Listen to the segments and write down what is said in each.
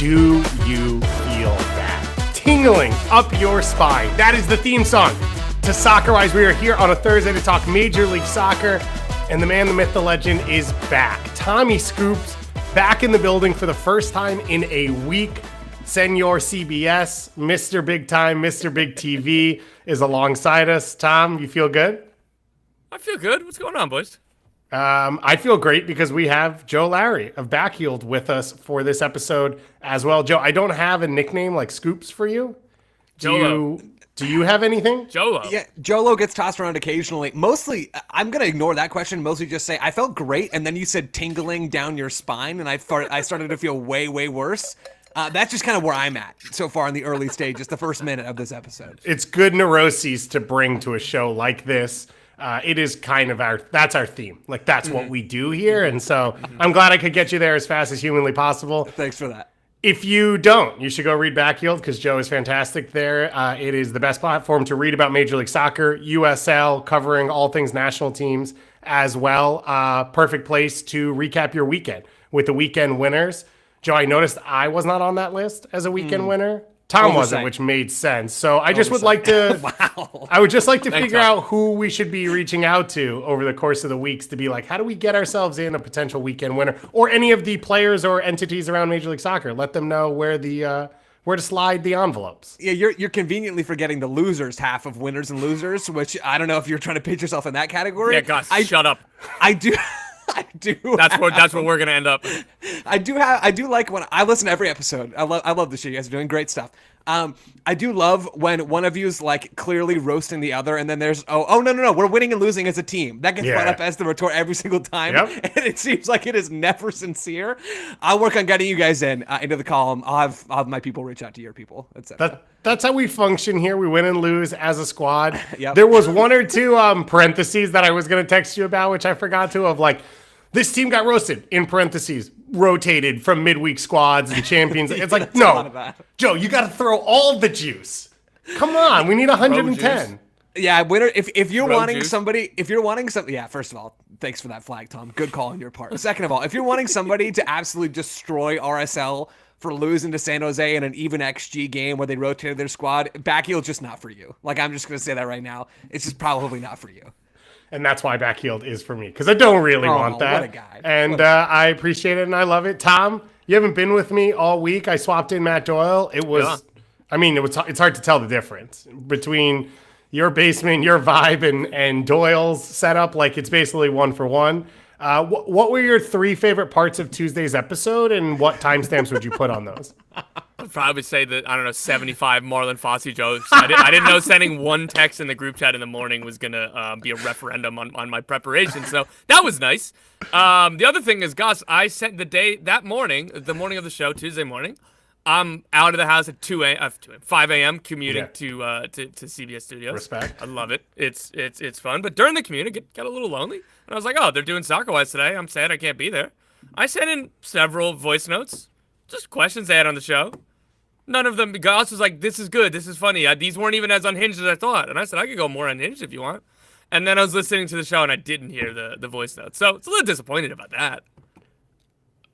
Do you feel that tingling up your spine? That is the theme song to Soccer Wise. We are here on a Thursday to talk Major League Soccer, and the man, the myth, the legend is back. Tommy Scoops back in the building for the first time in a week. Senor CBS, Mr. Big Time, Mr. Big TV is alongside us. Tom, you feel good? I feel good. What's going on, boys? I feel great because we have Joe Lowery of Backheeled with us for this episode as well. Joe, I don't have a nickname like Scoops for you. Do you have anything? Jolo. Yeah, Jolo gets tossed around occasionally. Mostly, I'm going to ignore that question. Mostly just say, I felt great, and then you said tingling down your spine, and I started to feel way, way worse. That's just kind of where I'm at so far in the early stages, the first minute of this episode. It's good neuroses to bring to a show like this. It is kind of that's our theme. Like, that's what we do here. And so I'm glad I could get you there as fast as humanly possible. Thanks for that. If you don't, you should go read Backheeled because Joe is fantastic there. It is the best platform to read about Major League Soccer, USL, covering all things national teams as well. Perfect place to recap your weekend with the weekend winners. Joe, I noticed I was not on that list as a weekend winner. Tom wasn't, which made sense. So I just would like to, I would just like to figure out who we should be reaching out to over the course of the weeks to be like, how do we get ourselves in a potential weekend winner, or any of the players or entities around Major League Soccer? Let them know where to slide the envelopes. Yeah, you're conveniently forgetting the losers half of winners and losers, which I don't know if you're trying to pitch yourself in that category. Yeah, Gus, shut up. I do. I do. That's where we're gonna end up. I do like when I listen to every episode. I love the show. You guys are doing great stuff. I do love when one of you's like clearly roasting the other, and then there's no, we're winning and losing as a team. That gets brought up as the retort every single time, and it seems like it is never sincere. I'll work on getting you guys into the column. I'll have my people reach out to your people, etc. That's how we function here. We win and lose as a squad. Yep. There was one or two parentheses that I was going to text you about, which I forgot to, of like, this team got roasted, in parentheses, rotated from midweek squads and champions. It's like, no, Joe, you got to throw all the juice. Come on, we need 110. Yeah, winner. If you're wanting juice. somebody, yeah. First of all, thanks for that flag, Tom. Good call on your part. Second of all, if you're wanting somebody to absolutely destroy RSL for losing to San Jose in an even XG game where they rotated their squad, Backheel's just not for you. Like, I'm just gonna say that right now. It's just probably not for you. And that's why Backheeled is for me, because I don't really want that. What a guy. And I appreciate it, and I love it. Tom, you haven't been with me all week. I swapped in Matt Doyle. It was, it's hard to tell the difference between your basement, your vibe, and Doyle's setup. Like, it's basically one for one. What were your three favorite parts of Tuesday's episode, and what timestamps would you put on those? I'd probably say that, 75 Marlon Fossey jokes. I didn't know sending one text in the group chat in the morning was going to be a referendum on my preparation. So that was nice. The other thing is, Gus, I sent the morning of the show, Tuesday morning, I'm out of the house at 5 a.m. commuting to CBS Studios. Respect. I love it. It's fun. But during the commute, it got a little lonely. And I was like, oh, they're doing Soccer Wise today. I'm sad I can't be there. I sent in several voice notes, just questions they had on the show. None of them. Gus was like, this is good. This is funny. These weren't even as unhinged as I thought. And I said, I could go more unhinged if you want. And then I was listening to the show, and I didn't hear the voice notes. So it's a little disappointed about that.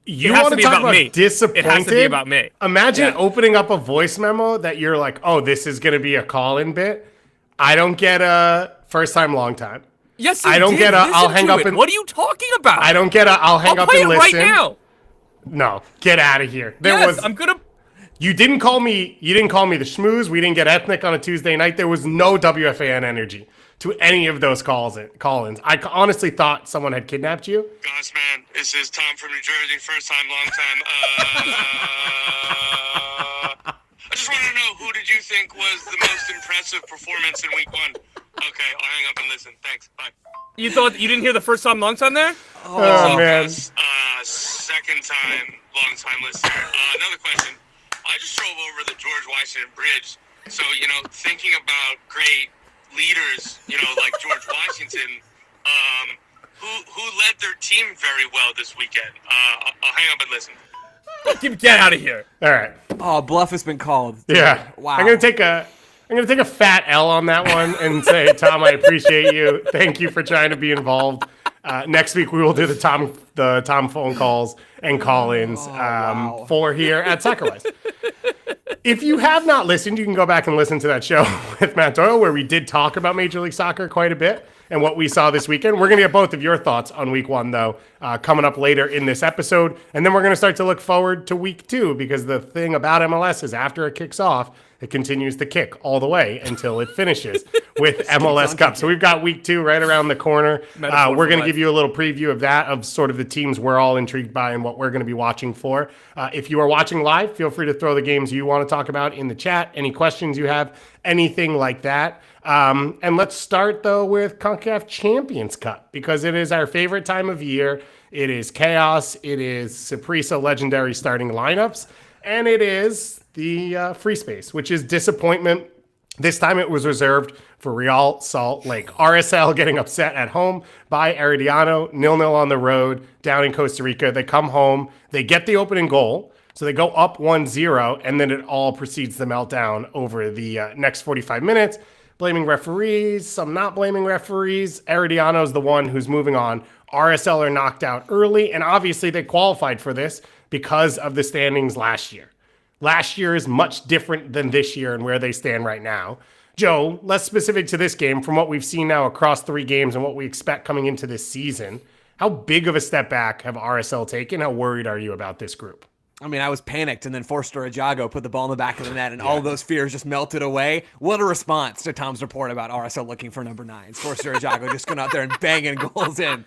You want to talk about me. Disappointed? It has to be about me. Imagine opening up a voice memo that you're like, oh, this is going to be a call-in bit. I don't get a first time, long time. Yes, I don't get a I'll hang up and... What are you talking about? I don't get a I'll hang up and listen. Right now. No, get out of here. I'm going to... You didn't call me the schmooze. We didn't get ethnic on a Tuesday night. There was no WFAN energy to any of those call-ins. I honestly thought someone had kidnapped you. Goss, man, this is Tom from New Jersey. First time, long time. I just wanted to know, who did you think was the most impressive performance in week one? Okay, I'll hang up and listen. Thanks. Bye. You thought you didn't hear the first time, long time there? Oh man. Second time, long time listener. Another question. I just drove over the George Washington Bridge. So, thinking about great leaders, like George Washington, who led their team very well this weekend. I'll hang up and listen. Get out of here. All right. Oh, bluff has been called. Yeah. Wow. I'm gonna take a fat L on that one and say, Tom, I appreciate you. Thank you for trying to be involved. Next week we will do the Tom phone calls and call-ins for here at SoccerWise. If you have not listened, you can go back and listen to that show with Matt Doyle where we did talk about Major League Soccer quite a bit and what we saw this weekend. We're going to get both of your thoughts on week one, though, coming up later in this episode. And then we're going to start to look forward to week two because the thing about MLS is after it kicks off, it continues to kick all the way until it finishes with MLS Cup. So we've got week two right around the corner. We're going to give you a little preview of that, of sort of the teams we're all intrigued by and what we're going to be watching for. If you are watching live, feel free to throw the games you want to talk about in the chat. Any questions you have, anything like that. And let's start, though, with CONCACAF Champions Cup because it is our favorite time of year. It is chaos. It is Saprissa legendary starting lineups. And it is the free space, which is disappointment. This time it was reserved for Real Salt Lake. RSL getting upset at home by Herediano, 0-0 on the road down in Costa Rica. They come home. They get the opening goal. So they go up 1-0, and then it all proceeds the meltdown over the next 45 minutes. Blaming referees, some not blaming referees. Herediano is the one who's moving on. RSL are knocked out early, and obviously they qualified for this because of the standings last year. Last year is much different than this year and where they stand right now. Joe, less specific to this game, from what we've seen now across 3 games and what we expect coming into this season, how big of a step back have RSL taken? How worried are you about this group? I mean, I was panicked, and then Forster Ajago put the ball in the back of the net, and all of those fears just melted away. What a response to Tom's report about RSL looking for number 9s. Forster Ajago just going out there and banging goals in.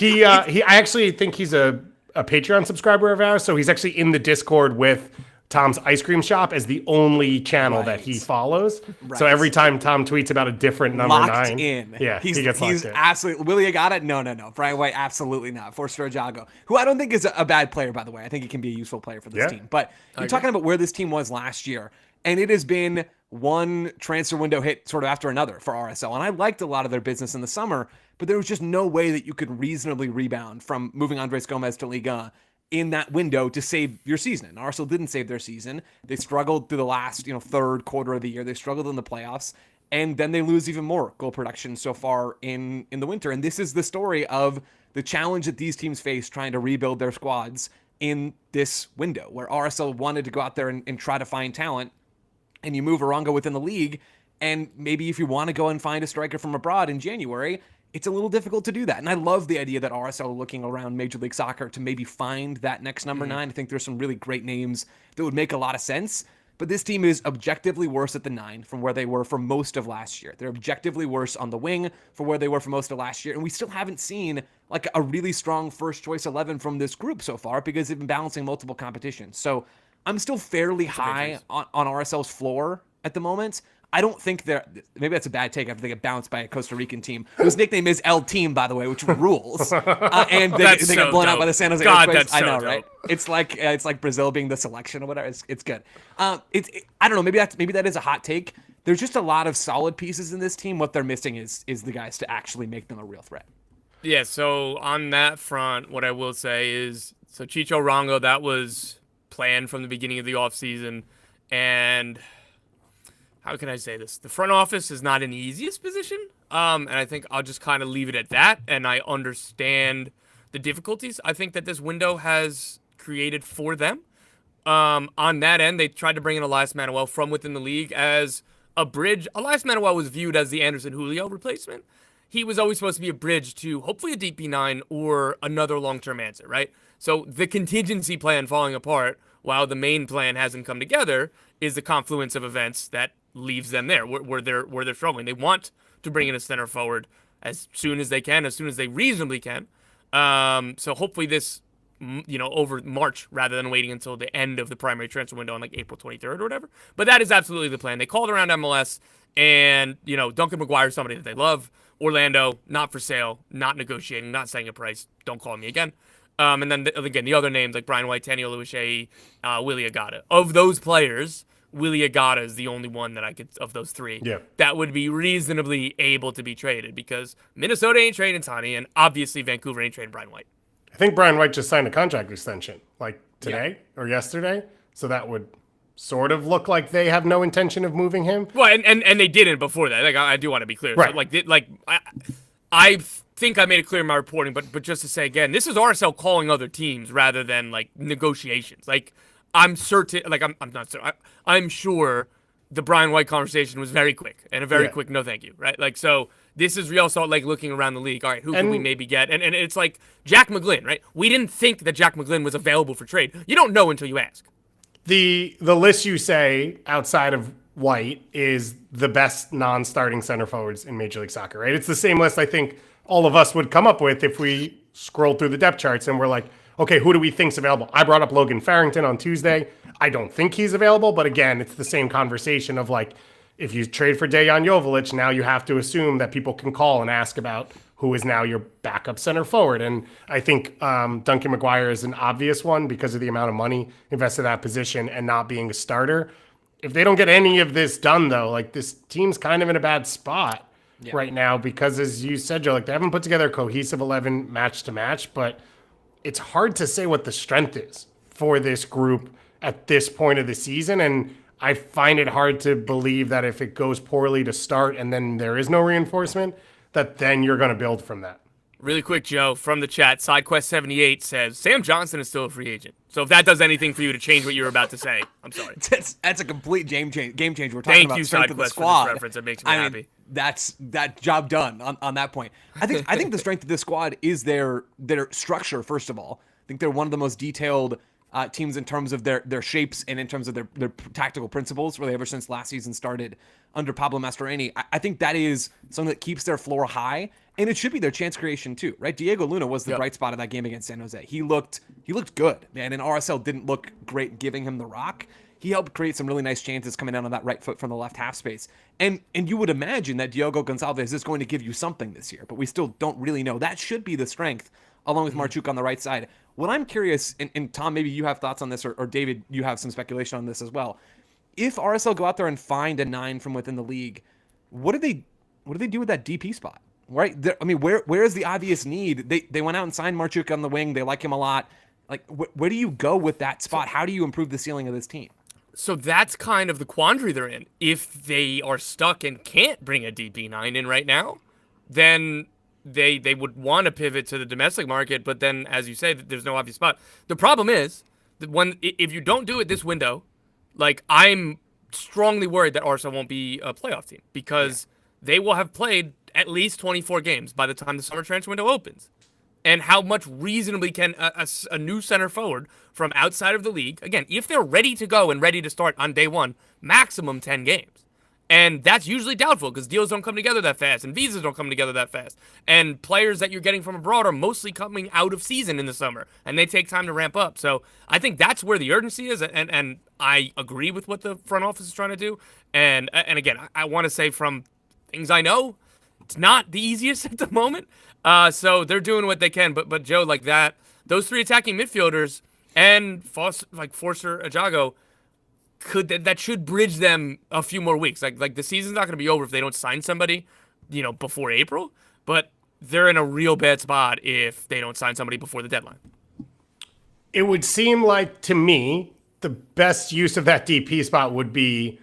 I actually think he's a Patreon subscriber of ours, so he's actually in the Discord with Tom's Ice Cream Shop as the only channel that he follows. Right. So every time Tom tweets about a different number locked 9, in. Yeah, he gets locked in. Absolutely. Willie got it? No. Brian White, absolutely not. Forster Ajago, who I don't think is a bad player, by the way. I think he can be a useful player for this team. But you're talking about where this team was last year, and it has been one transfer window hit sort of after another for RSL. And I liked a lot of their business in the summer, but there was just no way that you could reasonably rebound from moving Andres Gomez to Liga in that window to save your season. And Arsenal didn't save their season. They struggled through the last, third quarter of the year. They struggled in the playoffs, and then they lose even more goal production so far in the winter. And this is the story of the challenge that these teams face trying to rebuild their squads in this window, where RSL wanted to go out there and try to find talent, and you move Arango within the league, and maybe if you want to go and find a striker from abroad in January, it's a little difficult to do that. And I love the idea that RSL are looking around Major League Soccer to maybe find that next number 9. I think there's some really great names that would make a lot of sense. But this team is objectively worse at the 9 from where they were for most of last year. They're objectively worse on the wing for where they were for most of last year. And we still haven't seen like a really strong first choice 11 from this group so far because they've been balancing multiple competitions. So I'm still fairly high on RSL's floor at the moment. I don't think maybe that's a bad take after they get bounced by a Costa Rican team whose nickname is El Team, by the way, which rurules. And they get blown out by the San Jose Earthquakes. I know, right? It's like Brazil being the selection or whatever. It's good. I don't know. Maybe that is a hot take. There's just a lot of solid pieces in this team. What they're missing is the guys to actually make them a real threat. Yeah. So on that front, what I will say is, Chicho Arango, that was planned from the beginning of the offseason, and how can I say this? The front office is not in the easiest position, and I think I'll just kind of leave it at that, and I understand the difficulties I think that this window has created for them. On that end, they tried to bring in Elias Manuel from within the league as a bridge. Elias Manuel was viewed as the Anderson Julio replacement. He was always supposed to be a bridge to hopefully a DP9 or another long-term answer, right? So the contingency plan falling apart while the main plan hasn't come together is the confluence of events that leaves them there where they're struggling. They want to bring in a center forward as soon as they can, as soon as they reasonably can. So hopefully this, over March rather than waiting until the end of the primary transfer window on like April 23rd or whatever. But that is absolutely the plan. They called around MLS and, Duncan McGuire is somebody that they love. Orlando, not for sale, not negotiating, not saying a price. Don't call me again. And then again, the other names like Brian White, Taniel Luishe, Willie Agata. Of those players, Willie Agata is the only one that I could, of those 3, that would be reasonably able to be traded because Minnesota ain't trading Tani, and obviously Vancouver ain't trading Brian White. I think Brian White just signed a contract extension like today or yesterday, so that would sort of look like they have no intention of moving him. Well, and they didn't before that. Like I do want to be clear. Right. So, I think I made it clear in my reporting, but just to say again, this is RSL calling other teams rather than like negotiations. Like I'm certain, like I'm not certain. I'm sure the Brian White conversation was very quick and a very quick no thank you, right? Like so. This is Real Salt Lake looking around the league. All right, who can we maybe get? And it's like Jack McGlynn, right? We didn't think that Jack McGlynn was available for trade. You don't know until you ask. The list you say outside of White is the best non-starting center forwards in Major League Soccer, right? It's the same list I think all of us would come up with if we scroll through the depth charts and we're like, okay, who do we think's available? I brought up Logan Farrington on Tuesday. I don't think he's available, but again, it's the same conversation of like, if you trade for Dejan Joveljic, now you have to assume that people can call and ask about who is now your backup center forward. And I think Duncan McGuire is an obvious one because of the amount of money invested in that position and not being a starter. If they don't get any of this done, though, like this team's kind of in a bad spot right now because, as you said, Joe, like they haven't put together a cohesive 11 match to match, but it's hard to say what the strength is for this group at this point of the season. And I find it hard to believe that if it goes poorly to start and then there is no reinforcement, that then you're going to build from that. Really quick, Joe, from the chat, SideQuest78 says, Sam Johnson is still a free agent. So if that does anything for you to change what you were about to say, I'm sorry. That's a complete game changer. We're talking about strength of the SideQuest, squad. for this reference. It makes me happy. That's that job done on that point. I think the strength of this squad is their structure, first of all. I think they're one of the most detailed teams in terms of their shapes and in terms of their tactical principles, really ever since last season started under Pablo Mastroeni. I think that is something that keeps their floor high, and it should be their chance creation too, right? Diego Luna was the bright spot of that game against San Jose. He looked good, man, and RSL didn't look great giving him the rock. He helped create some really nice chances coming down on that right foot from the left half space. And you would imagine that Diogo Gonçalves is going to give you something this year, but we still don't really know. That should be the strength, along with Marchuk on the right side. What I'm curious, and Tom, maybe you have thoughts on this, or David, you have some speculation on this as well. If RSL go out there and find a 9 from within the league, what do they do with that DP spot? Right? I mean, where is the obvious need? They went out and signed Marchuk on the wing. They like him a lot. Like, where do you go with that spot? How do you improve the ceiling of this team? So that's kind of the quandary they're in. If they are stuck and can't bring a DP9 in right now, then they would want to pivot to the domestic market, but then, as you say, there's no obvious spot. The problem is that if you don't do it this window, like I'm strongly worried that Arsenal won't be a playoff team because they will have played at least 24 games by the time the summer transfer window opens. And how much reasonably can a new center forward from outside of the league, again, if they're ready to go and ready to start on day one, maximum 10 games. And that's usually doubtful because deals don't come together that fast and visas don't come together that fast. And players that you're getting from abroad are mostly coming out of season in the summer and they take time to ramp up. So I think that's where the urgency is. And I agree with what the front office is trying to do. And again, I want to say from things I know, it's not the easiest at the moment. So they're doing what they can. But Joe, like that, those three attacking midfielders and Forster Ajago, that should bridge them a few more weeks. Like the season's not going to be over if they don't sign somebody, before April. But they're in a real bad spot if they don't sign somebody before the deadline. It would seem like to me the best use of that DP spot would be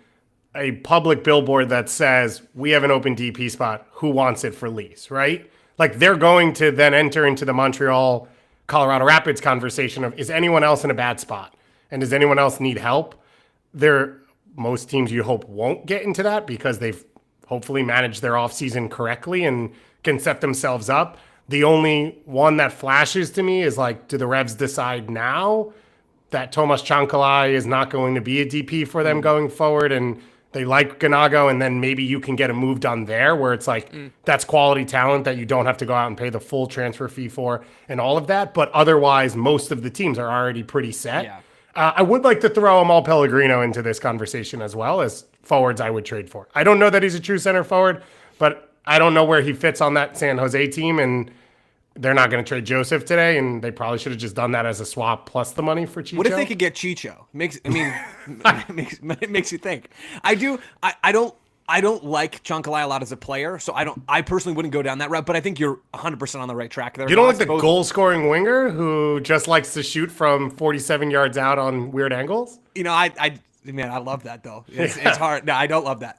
a public billboard that says we have an open DP spot. Who wants it for lease? Right? Like they're going to then enter into the Montreal, Colorado Rapids conversation of is anyone else in a bad spot and does anyone else need help? Most teams you hope won't get into that because they've hopefully managed their offseason correctly and can set themselves up. The only one that flashes to me is like, do the Revs decide now that Tomas Chancalay is not going to be a DP for them going forward and they like Ganago and then maybe you can get a move done there where it's like that's quality talent that you don't have to go out and pay the full transfer fee for and all of that. But otherwise, most of the teams are already pretty set. Yeah. I would like to throw Amal Pellegrino into this conversation as well as forwards I would trade for. I don't know that he's a true center forward, but I don't know where he fits on that San Jose team, and they're not going to trade Joseph today, and they probably should have just done that as a swap plus the money for Chicho. What if they could get Chicho? It makes you think. I don't like Chancalay a lot as a player, so I personally wouldn't go down that route, but I think you're 100% on the right track there. You don't like the goal-scoring winger who just likes to shoot from 47 yards out on weird angles? I love that, though. It's hard. No, I don't love that.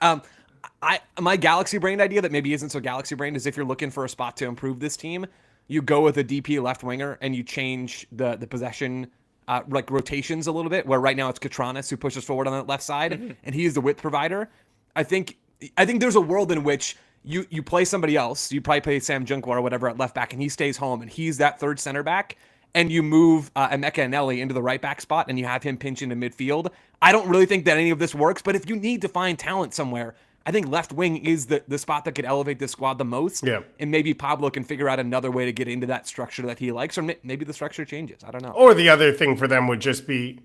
my galaxy brained idea that maybe isn't so galaxy brained is if you're looking for a spot to improve this team, you go with a DP left winger and you change the possession like rotations a little bit, where right now it's Katranis who pushes forward on that left side and he is the width provider. I think there's a world in which you play somebody else. You probably play Sam Junqua or whatever at left back and he stays home and he's that third center back, and you move Emeka Eneli into the right back spot and you have him pinch into midfield. I don't really think that any of this works, but if you need to find talent somewhere, I think left wing is the spot that could elevate this squad the most. Yeah. And maybe Pablo can figure out another way to get into that structure that he likes, or maybe the structure changes. I don't know. Or the other thing for them would just be,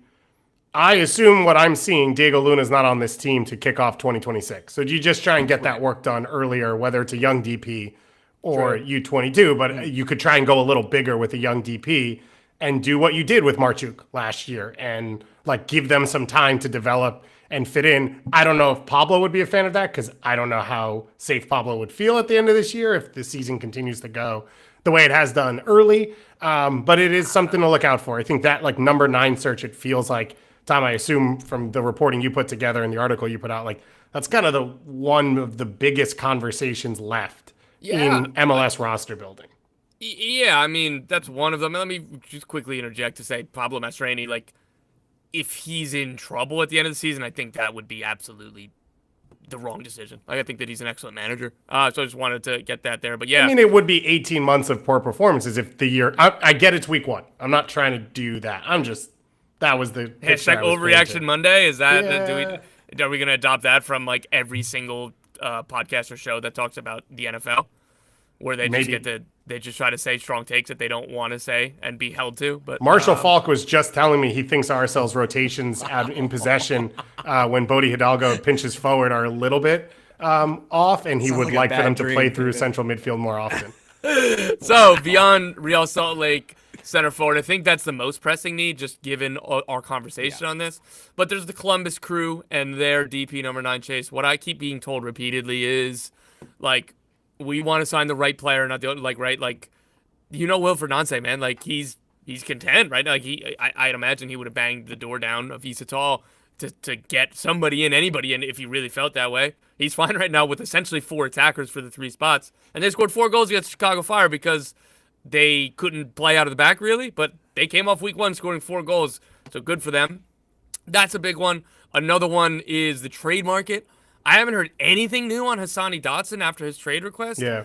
I assume what I'm seeing, Diego Luna's not on this team to kick off 2026. So do you just try and get that work done earlier, whether it's a young DP or U22, but you could try and go a little bigger with a young DP and do what you did with Marchuk last year and like give them some time to develop and fit in. I don't know if Pablo would be a fan of that because I don't know how safe Pablo would feel at the end of this year if the season continues to go the way it has done early. But it is something to look out for. I think that like number 9 search, it feels like, Tom, I assume from the reporting you put together and the article you put out, like that's kind of the one of the biggest conversations left in MLS roster building. Yeah, I mean, that's one of them. Let me just quickly interject to say Pablo Mastroeni, like, if he's in trouble at the end of the season, I think that would be absolutely the wrong decision. Like, I think that he's an excellent manager. So I just wanted to get that there. But yeah. I mean, it would be 18 months of poor performances if the year... I get it's week 1. I'm not trying to do that. That was the... Hashtag overreaction Monday? Is that... Are we going to adopt that from, like, every single podcast or show that talks about the NFL? Where they just they just try to say strong takes that they don't want to say and be held to. But Marshall Falk was just telling me he thinks RSL's rotations in possession when Bodie Hidalgo pinches forward are a little bit off, and he would like for them to play through central midfield more often. So beyond Real Salt Lake center forward, I think that's the most pressing need, just given our conversation on this. But there's the Columbus Crew and their DP number 9 Chase. What I keep being told repeatedly is like, we want to sign the right player, not the Wilfred Nancy, man. Like he's content, right? Like I'd imagine he would have banged the door down of Issa Tall to get somebody in, anybody in, if he really felt that way. He's fine right now with essentially 4 attackers for the 3 spots, and they scored 4 goals against Chicago Fire because they couldn't play out of the back really, but they came off week 1 scoring 4 goals, so good for them. That's a big one. Another one is the trade market. I haven't heard anything new on Hassani Dotson after his trade request. Yeah.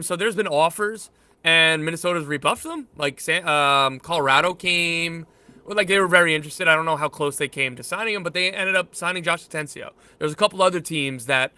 So there's been offers, and Minnesota's rebuffed them. Like Colorado came, like they were very interested. I don't know how close they came to signing him, but they ended up signing Josh Atencio. There's a couple other teams that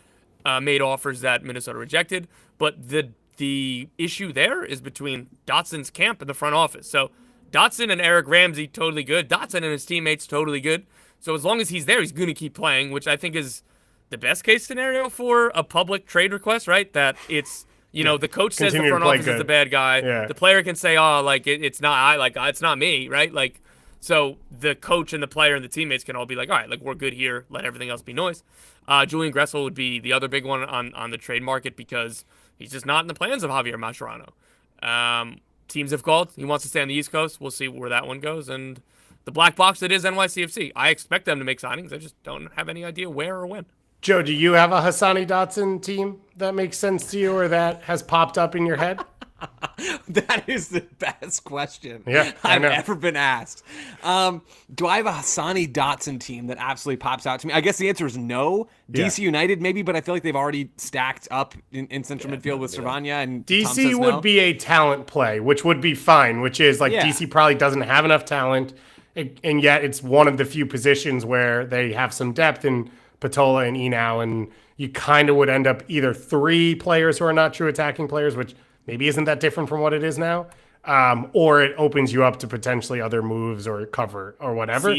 made offers that Minnesota rejected, but the issue there is between Dotson's camp and the front office. So Dotson and Eric Ramsey, totally good. Dotson and his teammates, totally good. So as long as he's there, he's going to keep playing, which I think is the best case scenario for a public trade request, right? That it's, the coach says the front office is the bad guy. Yeah. The player can say, oh, like it's not me, right? Like, so the coach and the player and the teammates can all be like, all right, like we're good here. Let everything else be noise. Julian Gressel would be the other big one on the trade market because he's just not in the plans of Javier Mascherano. Teams have called. He wants to stay on the East Coast. We'll see where that one goes. And the black box that is NYCFC. I expect them to make signings. I just don't have any idea where or when. Joe, do you have a Hassani Dotson team that makes sense to you or that has popped up in your head? That is the best question I've ever been asked. Do I have a Hassani Dotson team that absolutely pops out to me? I guess the answer is no. DC United maybe, but I feel like they've already stacked up in central midfield with Servania and DC would be a talent play, which would be fine, which is like DC probably doesn't have enough talent, and yet it's one of the few positions where they have some depth in Patola and Enau, and you kind of would end up either 3 players who are not true attacking players, which maybe isn't that different from what it is now, or it opens you up to potentially other moves or cover or whatever.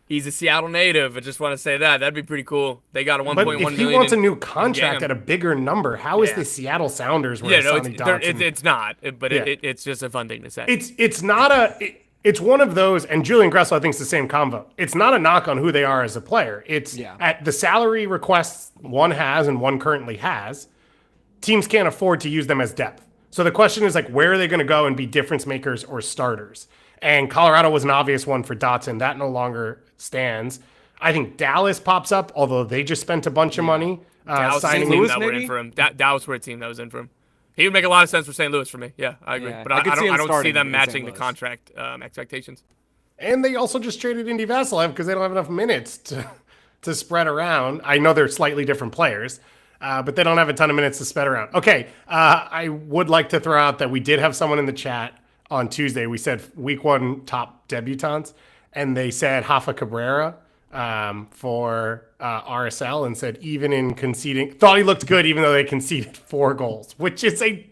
He's a Seattle native. I just want to say that. That'd be pretty cool. They got a 1.1 million. But if he wants a new contract at a bigger number, how is the Seattle Sounders where it's not. But it's just a fun thing to say. It's not a... It's one of those, and Julian Gressel, I think, is the same convo. It's not a knock on who they are as a player. It's at the salary requests one has and one currently has, teams can't afford to use them as depth. So the question is, like, where are they going to go and be difference makers or starters? And Colorado was an obvious one for Dotson. That no longer stands. I think Dallas pops up, although they just spent a bunch of money. Dallas signing team Louis, that were maybe? in for him. Dallas were a team that was in for him. He would make a lot of sense for St. Louis for me. Yeah, I agree. Yeah, But I could see him I don't see starting them in matching St. the Louis. contract expectations. And they also just traded Indy Vassilev because they don't have enough minutes to spread around. I know they're slightly different players, but they don't have a ton of minutes to spread around. Okay, I would like to throw out that we did have someone in the chat on Tuesday. We said week 1 top debutants, and they said Rafa Cabrera for RSL, and said even in conceding, thought he looked good even though they conceded 4 goals, which is a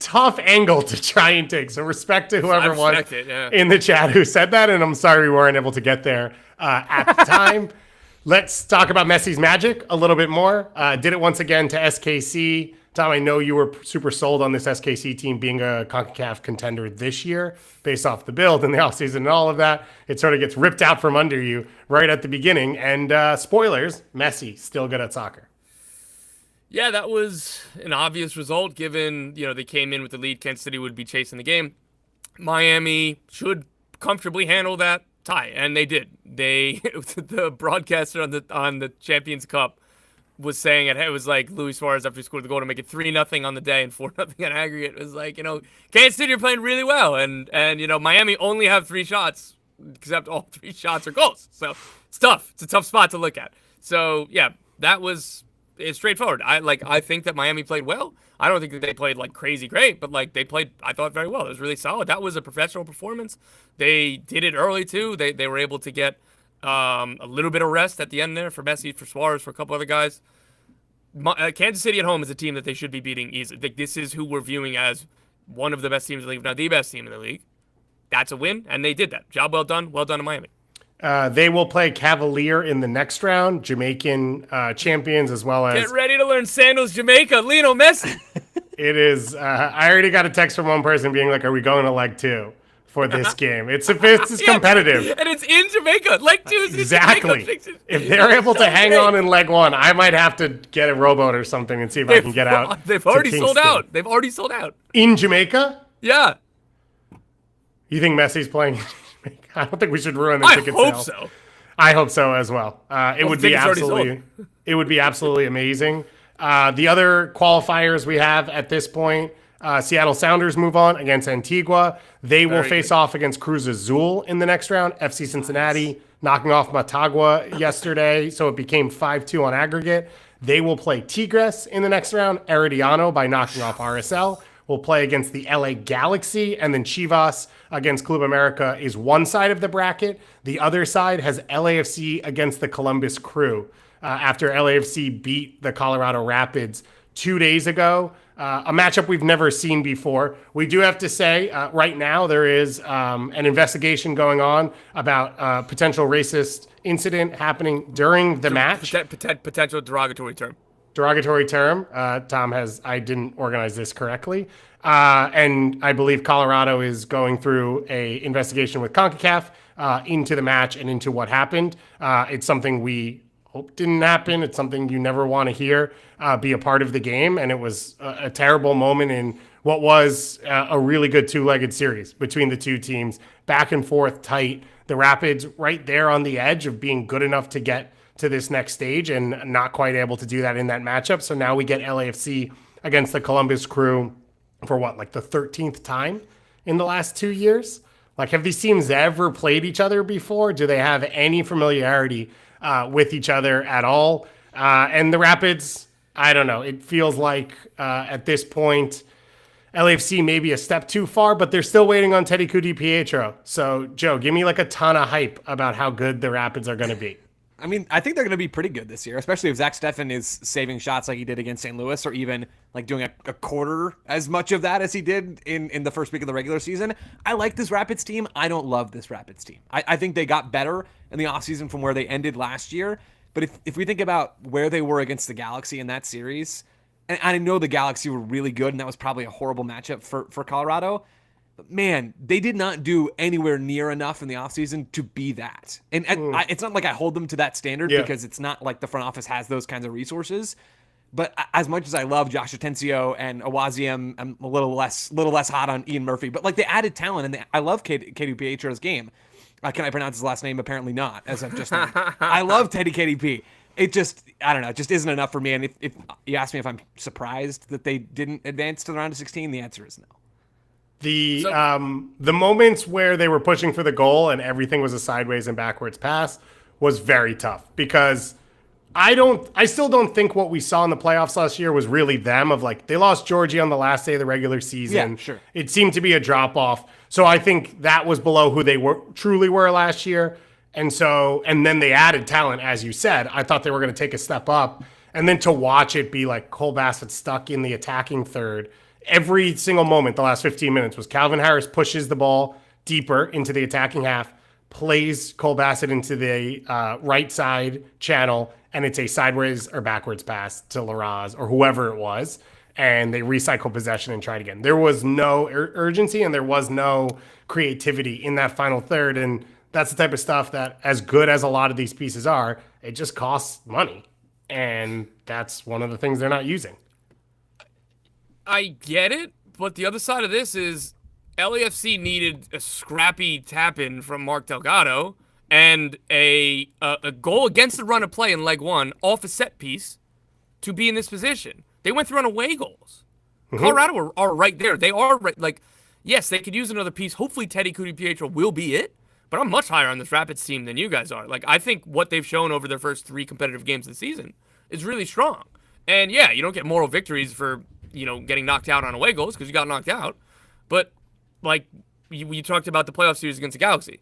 tough angle to try and take. So respect to whoever was in the chat who said that, and I'm sorry we weren't able to get there at the time. Let's talk about Messi's magic a little bit more. Did it once again to SKC. Tom, I know you were super sold on this SKC team being a CONCACAF contender this year based off the build and the offseason and all of that. It sort of gets ripped out from under you right at the beginning. And spoilers, Messi, still good at soccer. Yeah, that was an obvious result given, they came in with the lead. Kansas City would be chasing the game. Miami should comfortably handle that tie, and they did. The broadcaster on the Champions Cup was saying it was like Luis Suarez after he scored the goal to make it 3-0 on the day and 4-0 on aggregate. It was like, Kansas City are playing really well, and Miami only have 3 shots, except all 3 shots are goals. So it's tough. It's a tough spot to look at. So yeah, it's straightforward. I think that Miami played well. I don't think that they played like crazy great, but like they played, I thought, very well. It was really solid. That was a professional performance. They did it early too. They were able to get a little bit of rest at the end there for Messi, for Suarez, for a couple other guys. Kansas City at home is a team that they should be beating easily. This is who we're viewing as one of the best teams in the league, if not the best team in the league. That's a win, and they did that. Job well done. Well done to Miami. They will play Cavalier in the next round, Jamaican champions, as well as... Get ready to learn sandals, Jamaica, Lionel Messi. It is... I already got a text from one person being like, are we going to leg 2 for this game? It's competitive. And it's in Jamaica. Leg 2 is exactly. in Jamaica. If they're able to hang on in leg 1, I might have to get a rowboat or something and see if I can get out. They've already sold out. They've already sold out. In Jamaica? Yeah. You think Messi's playing in Jamaica? I don't think we should ruin the ticket sales. I hope so. I hope so as well. It would be absolutely amazing. The other qualifiers we have at this point, Seattle Sounders move on against Antigua. They will face off against Cruz Azul in the next round. FC Cincinnati knocking off Motagua yesterday, so it became 5-2 on aggregate. They will play Tigres in the next round. Herediano by knocking off RSL. Will play against the LA Galaxy, and then Chivas against Club America is one side of the bracket. The other side has LAFC against the Columbus Crew after LAFC beat the Colorado Rapids 2 days ago. A matchup we've never seen before. We do have to say right now there is an investigation going on about a potential racist incident happening during the match. Potential derogatory term. Tom I didn't organize this correctly. And I believe Colorado is going through a investigation with CONCACAF into the match and into what happened. It's something we hope didn't happen. It's something you never want to hear be a part of the game. And it was a terrible moment in what was a really good 2-legged series between the two teams, back and forth, tight. The Rapids right there on the edge of being good enough to get to this next stage and not quite able to do that in that matchup. So now we get LAFC against the Columbus Crew for the 13th time in the last 2 years? Like, have these teams ever played each other before? Do they have any familiarity with each other at all? And the Rapids, I don't know. It feels like at this point, LAFC may be a step too far, but they're still waiting on Teddy DiPietro. So, Joe, give me a ton of hype about how good the Rapids are going to be. I mean, I think they're going to be pretty good this year, especially if Zach Steffen is saving shots like he did against St. Louis, or even doing a quarter as much of that as he did in the first week of the regular season. I like this Rapids team. I don't love this Rapids team. I think they got better in the offseason from where they ended last year. But if we think about where they were against the Galaxy in that series, and I know the Galaxy were really good, and that was probably a horrible matchup for Colorado. But man, they did not do anywhere near enough in the offseason to be that. And it's not like I hold them to that standard because it's not like the front office has those kinds of resources. But as much as I love Josh Atencio and Awaziem, I'm a little less hot on Ian Murphy. But they added talent, and I love KDP Pietro's game. Can I pronounce his last name? Apparently not, as I've just learned. I love Teddy KDP. it just, I don't know, it just isn't enough for me. And if you ask me if I'm surprised that they didn't advance to the round of 16, the answer is no. The moments where they were pushing for the goal and everything was a sideways and backwards pass was very tough, because I still don't think what we saw in the playoffs last year was really them. Of like, they lost Georgie on the last day of the regular season. Yeah, sure. It seemed to be a drop off. So I think that was below who they truly were last year. And then they added talent, as you said. I thought they were going to take a step up. And then to watch it be like Cole Bassett stuck in the attacking third. Every single moment, the last 15 minutes, was Calvin Harris pushes the ball deeper into the attacking half, plays Cole Bassett into the right side channel, and it's a sideways or backwards pass to Larraz or whoever it was, and they recycle possession and try it again. There was no urgency and there was no creativity in that final third, and that's the type of stuff that, as good as a lot of these pieces are, it just costs money, and that's one of the things they're not using. I get it, but the other side of this is LAFC needed a scrappy tap-in from Mark Delgado and a goal against the run of play in leg one off a set piece to be in this position. They went through on away goals. Mm-hmm. Colorado are right there. They are right. Like, yes, they could use another piece. Hopefully Teddy Cuti-Pietro will be it, but I'm much higher on this Rapids team than you guys are. Like, I think what they've shown over their first 3 competitive games of the season is really strong. And yeah, you don't get moral victories for, getting knocked out on away goals because you got knocked out. But, like, you talked about the playoff series against the Galaxy.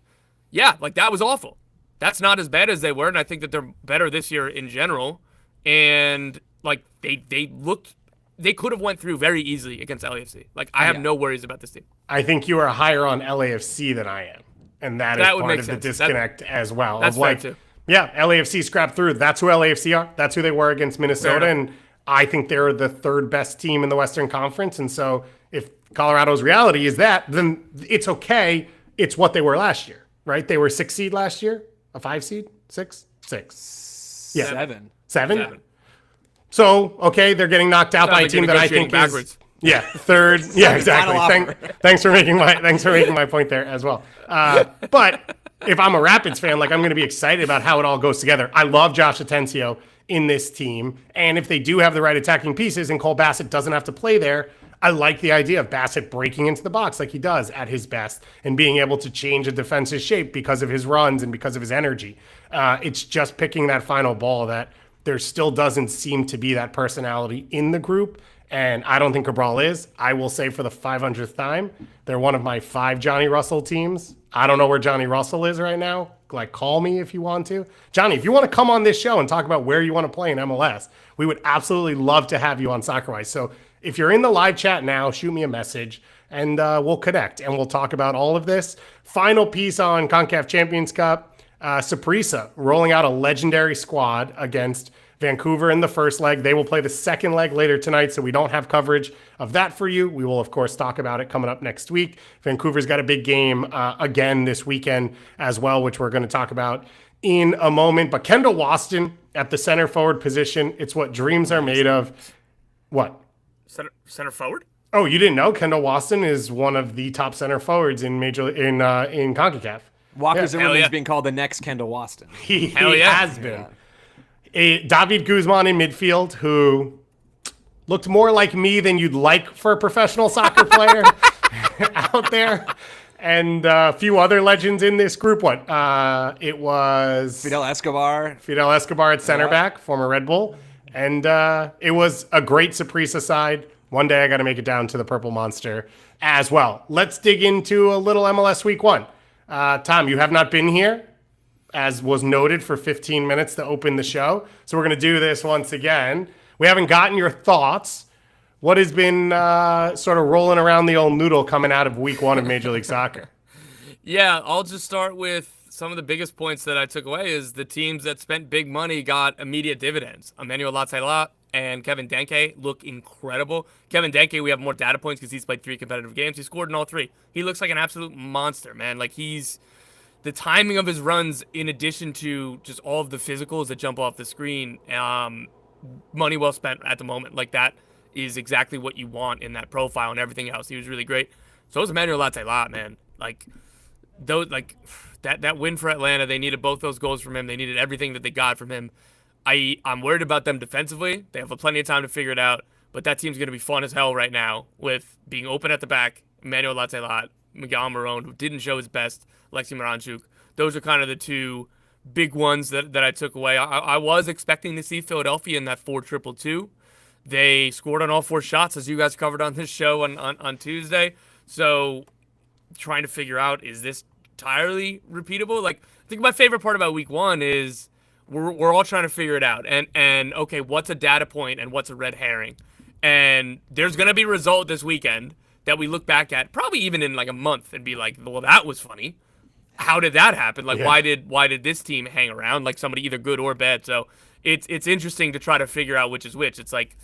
Yeah, like, that was awful. That's not as bad as they were, and I think that they're better this year in general. And, like, they could have went through very easily against LAFC. Like, I have no worries about this team. I think you are higher on LAFC than I am. And that is part of the disconnect as well. That's fair, too. Yeah, LAFC scrapped through. That's who LAFC are. That's who they were against Minnesota. And I think they're the 3rd best team in the Western Conference. And so if Colorado's reality is that, then it's okay. It's what they were last year, right? They were 6 seed last year, a 5 seed, 6. Yeah. 7. 7? So, okay, they're getting knocked out by a team that I think is... Yeah, 3rd. Yeah, exactly. Thanks for making my point there as well. But if I'm a Rapids fan, like, I'm going to be excited about how it all goes together. I love Josh Atencio in this team, and if they do have the right attacking pieces and Cole Bassett doesn't have to play there, I like the idea of Bassett breaking into the box like he does at his best and being able to change a defense's shape because of his runs and because of his energy. It's just picking that final ball that there still doesn't seem to be that personality in the group. And I don't think Cabral is. I will say for the 500th time, they're one of my 5 Johnny Russell teams. I don't know where Johnny Russell is right now. Like, call me if you want to. Johnny, if you want to come on this show and talk about where you want to play in MLS, we would absolutely love to have you on SoccerWise. So if you're in the live chat now, shoot me a message and we'll connect and we'll talk about all of this. Final piece on CONCACAF Champions Cup. Saprissa rolling out a legendary squad against Vancouver in the first leg. They will play the second leg later tonight, so we don't have coverage of that for you. We will, of course, talk about it coming up next week. Vancouver's got a big game again this weekend as well, which we're going to talk about in a moment. But Kendall Waston at the center forward position, it's what dreams are made of. What? Center forward? Oh, you didn't know? Kendall Waston is one of the top center forwards in CONCACAF. Walker Zimmerman's being called the next Kendall Waston. He has been. David Guzman in midfield, who looked more like me than you'd like for a professional soccer player out there. And a few other legends in this group. It was... Fidel Escobar at center back, former Red Bull. And it was a great Saprissa side. One day I got to make it down to the Purple Monster as well. Let's dig into a little MLS Week 1. Tom, you have not been here, as was noted, for 15 minutes to open the show. So we're going to do this once again. We haven't gotten your thoughts. What has been sort of rolling around the old noodle coming out of Week 1 of Major League Soccer? Yeah, I'll just start with some of the biggest points that I took away is the teams that spent big money got immediate dividends. Emmanuel Latsala and Kevin Denke look incredible. Kevin Denke, we have more data points because he's played 3 competitive games. He scored in all 3. He looks like an absolute monster, man. Like, the timing of his runs, in addition to just all of the physicals that jump off the screen, money well spent at the moment. Like, that is exactly what you want in that profile and everything else. He was really great. So was Emmanuel Latsala, man. That win for Atlanta, they needed both those goals from him. They needed everything that they got from him. I'm worried about them defensively. They have plenty of time to figure it out, but that team's going to be fun as hell right now with being open at the back. Emmanuel Lattelat, Miguel Marone, who didn't show his best, Alexi Miranchuk. Those are kind of the two big ones that I took away. I was expecting to see Philadelphia in that 4-2-2. They scored on all 4 shots, as you guys covered on this show on Tuesday. So trying to figure out, is this entirely repeatable? Like, I think my favorite part about week 1 is we're all trying to figure it out. And okay, what's a data point and what's a red herring? And there's going to be a result this weekend that we look back at probably even in like a month and be like, well, that was funny. How did that happen? Like, why did this team hang around? Like, somebody either good or bad. So it's interesting to try to figure out which is which. It's like,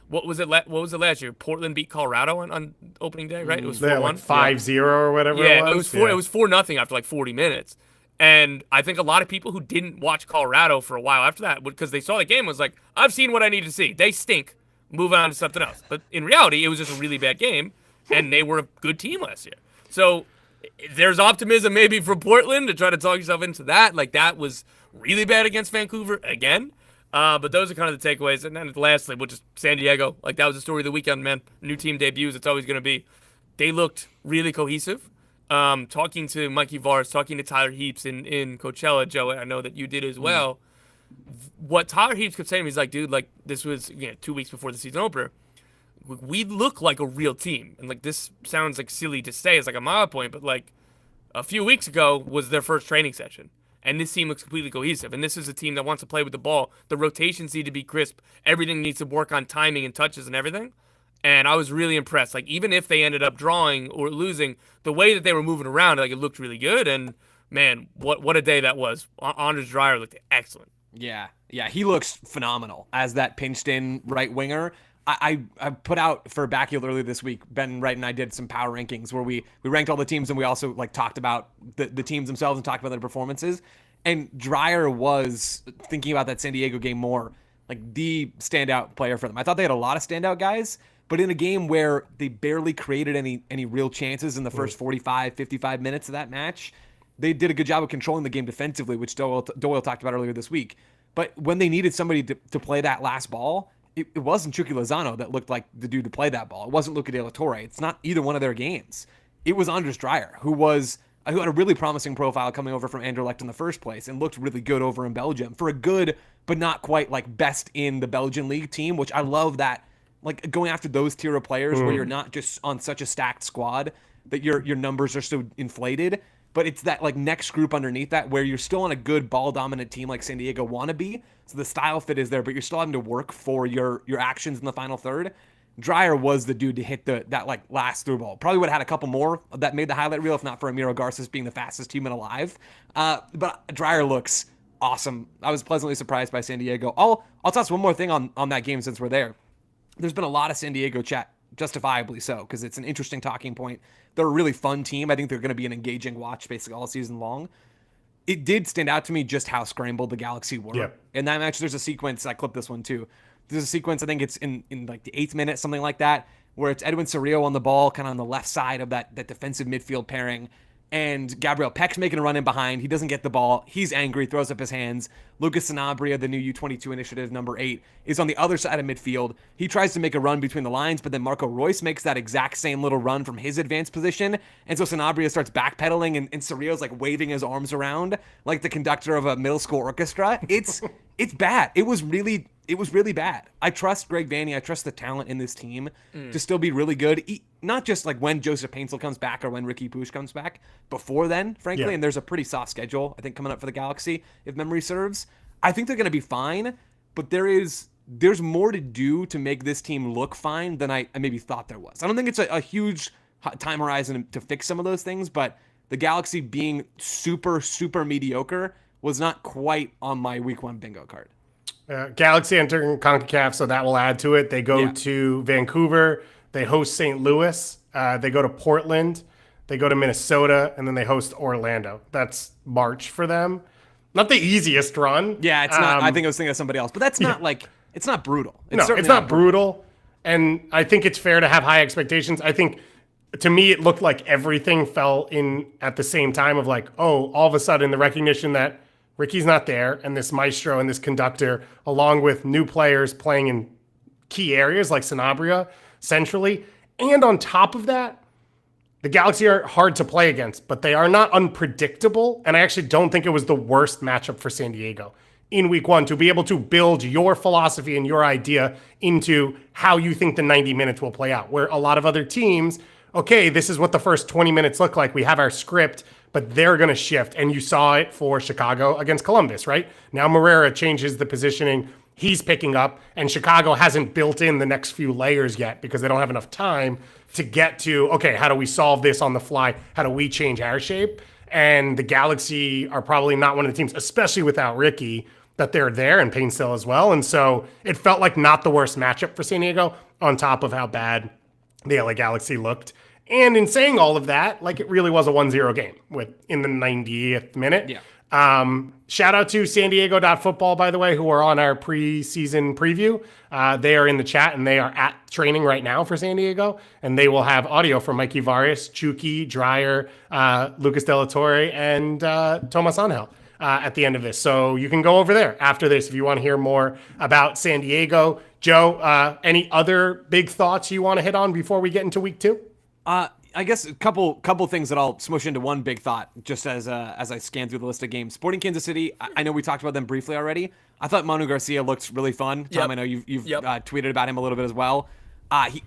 what was it last year? Portland beat Colorado on opening day, right? It was 4-1. Like 5-0 or whatever it was. It was 4-0 after like 40 minutes. And I think a lot of people who didn't watch Colorado for a while after that, because they saw the game, was like, I've seen what I need to see. They stink. Move on to something else. But in reality, it was just a really bad game, and they were a good team last year. So there's optimism maybe for Portland to try to talk yourself into that. Like, that was really bad against Vancouver again. But those are kind of the takeaways. And then lastly, which is San Diego. Like, that was the story of the weekend, man. New team debuts, it's always going to be. They looked really cohesive. Talking to Mikey Vars, talking to Tyler Heaps in Coachella, Joe, I know that you did as well. What Tyler Heaps kept saying, he's like, dude, like, this was 2 weeks before the season opener. We look like a real team. And, like, this sounds, like, silly to say. It's like a mile point. But, like, a few weeks ago was their first training session. And this team looks completely cohesive. And this is a team that wants to play with the ball. The rotations need to be crisp. Everything needs to work on timing and touches and everything. And I was really impressed. Like, even if they ended up drawing or losing, the way that they were moving around, like, it looked really good. And, man, what a day that was. Anders Dreyer looked excellent. Yeah, he looks phenomenal as that pinched-in right winger. I put out for Backyard earlier this week, Ben Wright and I did some power rankings where we ranked all the teams, and we also like talked about the teams themselves and talked about their performances. And Dreyer was, thinking about that San Diego game more, like the standout player for them. I thought they had a lot of standout guys, but in a game where they barely created any real chances in the first 45, 55 minutes of that match, they did a good job of controlling the game defensively, which Doyle talked about earlier this week. But when they needed somebody to play that last ball, it wasn't Chucky Lozano that looked like the dude to play that ball. It wasn't Luca De La Torre. It's not either one of their games. It was Anders Dreyer, who had a really promising profile coming over from Anderlecht in the first place and looked really good over in Belgium for a good, but not quite like best in the Belgian league team, which I love that, like going after those tier of players where you're not just on such a stacked squad that your numbers are so inflated. But it's that like next group underneath that where you're still on a good ball dominant team like San Diego want to be. So the style fit is there, but you're still having to work for your actions in the final third. Dreyer was the dude to hit that like last through ball. Probably would have had a couple more that made the highlight reel if not for Amiro Garces being the fastest human alive. But Dreyer looks awesome. I was pleasantly surprised by San Diego. I'll toss one more thing on that game since we're there. There's been a lot of San Diego chat, justifiably so, because it's an interesting talking point. They're a really fun team. I think they're going to be an engaging watch basically all season long. It did stand out to me just how scrambled the Galaxy were. Yep. In that match, there's a sequence, I clipped this one too. There's a sequence, I think it's in like the 8th minute, something like that, where it's Edwin Cerrillo on the ball, kind of on the left side of that defensive midfield pairing. And Gabriel Peck's making a run in behind. He doesn't get the ball. He's angry, throws up his hands. Lucas Sanabria, the new U22 initiative, number 8, is on the other side of midfield. He tries to make a run between the lines, but then Marco Royce makes that exact same little run from his advanced position. And so Sanabria starts backpedaling, and Cerrillo's like waving his arms around like the conductor of a middle school orchestra. It's bad. It was really bad. I trust Greg Vanney. I trust the talent in this team to still be really good. Not just like when Joseph Paintsel comes back or when Ricky Puig comes back. Before then, frankly, and there's a pretty soft schedule, I think, coming up for the Galaxy, if memory serves. I think they're going to be fine, but there's more to do to make this team look fine than I maybe thought there was. I don't think it's a huge time horizon to fix some of those things, but the Galaxy being super, super mediocre was not quite on my week 1 bingo card. Galaxy entering CONCACAF, so that will add to it. They go to Vancouver. They host St. Louis. They go to Portland. They go to Minnesota, and then they host Orlando. That's March for them. Not the easiest run. Yeah, it's not. I think I was thinking of somebody else, but that's not like it's not brutal. It's not brutal, and I think it's fair to have high expectations. I think to me, it looked like everything fell in at the same time of like, oh, all of a sudden the recognition that Ricky's not there, and this maestro and this conductor, along with new players playing in key areas like Sanabria centrally. And on top of that, the Galaxy are hard to play against, but they are not unpredictable. And I actually don't think it was the worst matchup for San Diego in week one to be able to build your philosophy and your idea into how you think the 90 minutes will play out. Where a lot of other teams, okay, this is what the first 20 minutes look like. We have our script, but they're going to shift. And you saw it for Chicago against Columbus, right? Now Moreira changes the positioning. He's picking up, and Chicago hasn't built in the next few layers yet because they don't have enough time to get to, okay, how do we solve this on the fly? How do we change our shape? And the Galaxy are probably not one of the teams, especially without Ricky, that they're there, and Payne still as well. And so it felt like not the worst matchup for San Diego on top of how bad the LA Galaxy looked. And in saying all of that, like, it really was a 1-0 game in the 90th minute. Yeah. Shout out to San Diego.football, by the way, who are on our preseason preview. They are in the chat, and they are at training right now for San Diego. And they will have audio from Mikey Varias, Chucky, Dreyer, Lucas De La Torre, and Tomas Angel at the end of this. So you can go over there after this if you want to hear more about San Diego. Joe, any other big thoughts you want to hit on before we get into week two? I guess a couple things that I'll smush into one big thought just as I scan through the list of games. Sporting Kansas City, I know we talked about them briefly already. I thought Manu Garcia looked really fun. Tom, I know you've tweeted about him a little bit as well.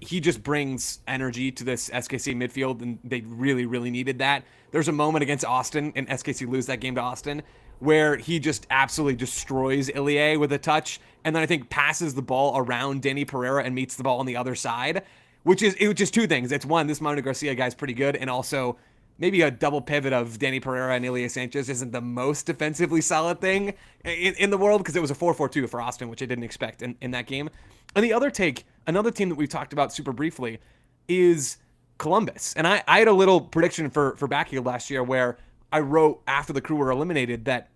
He just brings energy to this SKC midfield, and they really, really needed that. There's a moment against Austin, and SKC lose that game to Austin, where he just absolutely destroys Ilie with a touch, and then I think passes the ball around Danny Pereira and meets the ball on the other side. Which is two things. It's one, this Manu Garcia guy's pretty good, and also maybe a double pivot of Danny Pereira and Ilie Sanchez isn't the most defensively solid thing in the world, because it was a 4-4-2 for Austin, which I didn't expect in that game. And the other take, another team that we've talked about super briefly, is Columbus. And I had a little prediction for Backfield last year where I wrote after the Crew were eliminated that,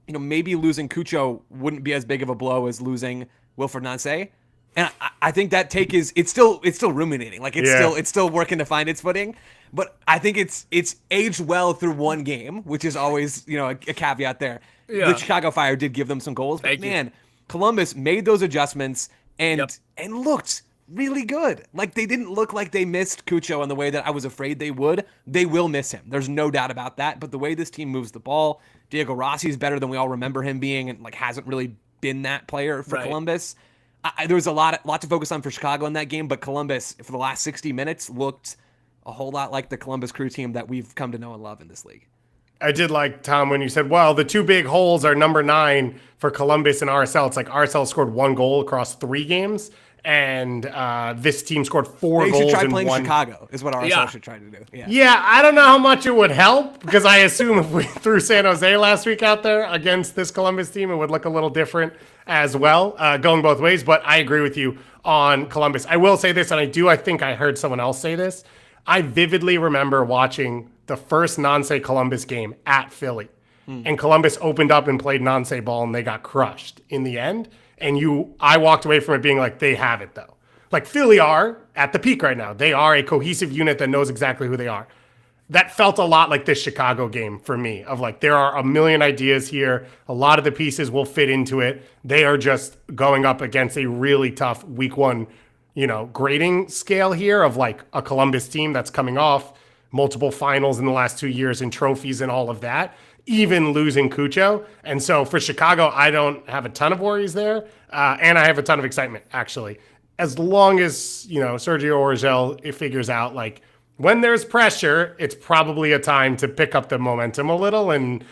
you know, maybe losing Cucho wouldn't be as big of a blow as losing Wilfred Nancy. And I think that take is it's still ruminating. Like it's still working to find its footing. But I think it's aged well through one game, which is always, you know, a caveat there. Yeah. The Chicago Fire did give them some goals, but man, Columbus made those adjustments and looked really good. Like, they didn't look like they missed Cucho in the way that I was afraid they would. They will miss him. There's no doubt about that. But the way this team moves the ball, Diego Rossi is better than we all remember him being, and like hasn't really been that player for Columbus. There was a lot to focus on for Chicago in that game, but Columbus, for the last 60 minutes, looked a whole lot like the Columbus Crew team that we've come to know and love in this league. I did like, Tom, when you said, well, the two big holes are number 9 for Columbus and RSL. It's like RSL scored 1 goal across 3 games, and this team scored 4 goals in one. They should try playing Chicago, is what RSL should try to do. Yeah, I don't know how much it would help, because I assume if we threw San Jose last week out there against this Columbus team, it would look a little different as well, going both ways. But I agree with you on Columbus. I will say this, and I think I heard someone else say this. I vividly remember watching the first Nancy Columbus game at Philly, and Columbus opened up and played Nancy ball, and they got crushed in the end. And I walked away from it being like, they have it though. Like, Philly are at the peak right now. They are a cohesive unit that knows exactly who they are. That felt a lot like this Chicago game for me, of like, there are a million ideas here. A lot of the pieces will fit into it. They are just going up against a really tough week one, grading scale here of like a Columbus team that's coming off multiple finals in the last 2 years and trophies and all of that, even losing Cucho. And so for Chicago, I don't have a ton of worries there. And I have a ton of excitement, actually. As long as, Sergio Orgel, it figures out, like, when there's pressure, it's probably a time to pick up the momentum a little and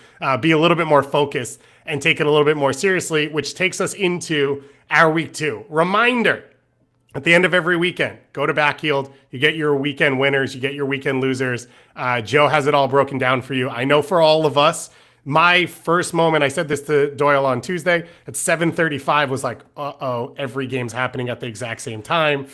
be a little bit more focused and take it a little bit more seriously, which takes us into our week 2. Reminder, at the end of every weekend, go to Backfield. You get your weekend winners. You get your weekend losers. Joe has it all broken down for you. I know for all of us, my first moment, I said this to Doyle on Tuesday, at 7:35 was like, uh-oh, every game's happening at the exact same time.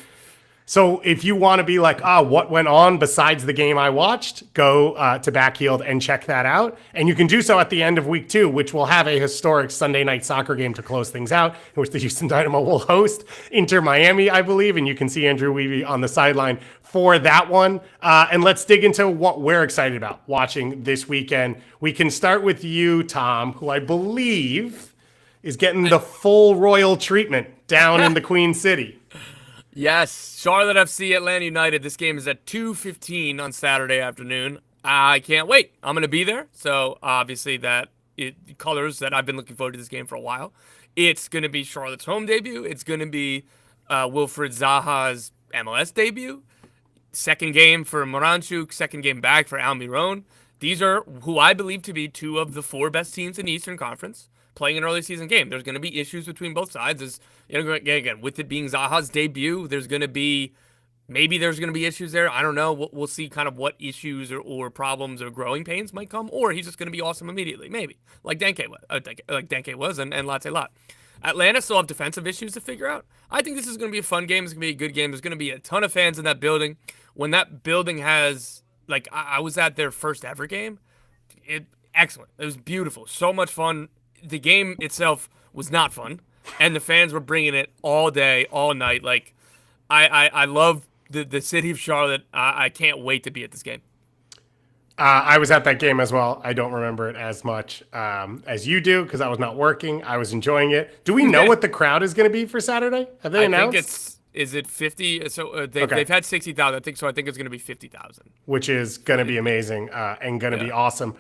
So if you want to be like, what went on besides the game I watched, go to Backfield and check that out. And you can do so at the end of week 2, which will have a historic Sunday night soccer game to close things out, in which the Houston Dynamo will host Inter Miami, I believe. And you can see Andrew Weavy on the sideline for that one. And let's dig into what we're excited about watching this weekend. We can start with you, Tom, who I believe is getting the full royal treatment down in the Queen City. Yes, Charlotte FC, Atlanta United. This game is at 2:15 on Saturday afternoon. I can't wait. I'm going to be there. So obviously it colors that I've been looking forward to this game for a while. It's going to be Charlotte's home debut. It's going to be Wilfried Zaha's MLS debut. Second game for Moranchuk. Second game back for Almiron. These are who I believe to be two of the four best teams in the Eastern Conference playing an early season game. There's going to be issues between both sides. As, again, with it being Zaha's debut, there's going to be issues there. I don't know. We'll see kind of what issues or problems or growing pains might come, or he's just going to be awesome immediately, maybe like Denke was, and Latte Lot. Atlanta still have defensive issues to figure out. I think this is going to be a fun game. It's going to be a good game. There's going to be a ton of fans in that building. When that building has, I was at their first ever game. Excellent. It was beautiful. So much fun. The game itself was not fun, and the fans were bringing it all day, all night. I love the city of Charlotte. I can't wait to be at this game. I was at that game as well. I don't remember it as much as you do because I was not working. I was enjoying it. Do we know what the crowd is going to be for Saturday? Have they announced? Is it 50? So they've had 60,000. I think so. I think it's going to be 50,000. Which is going to be amazing and going to be awesome.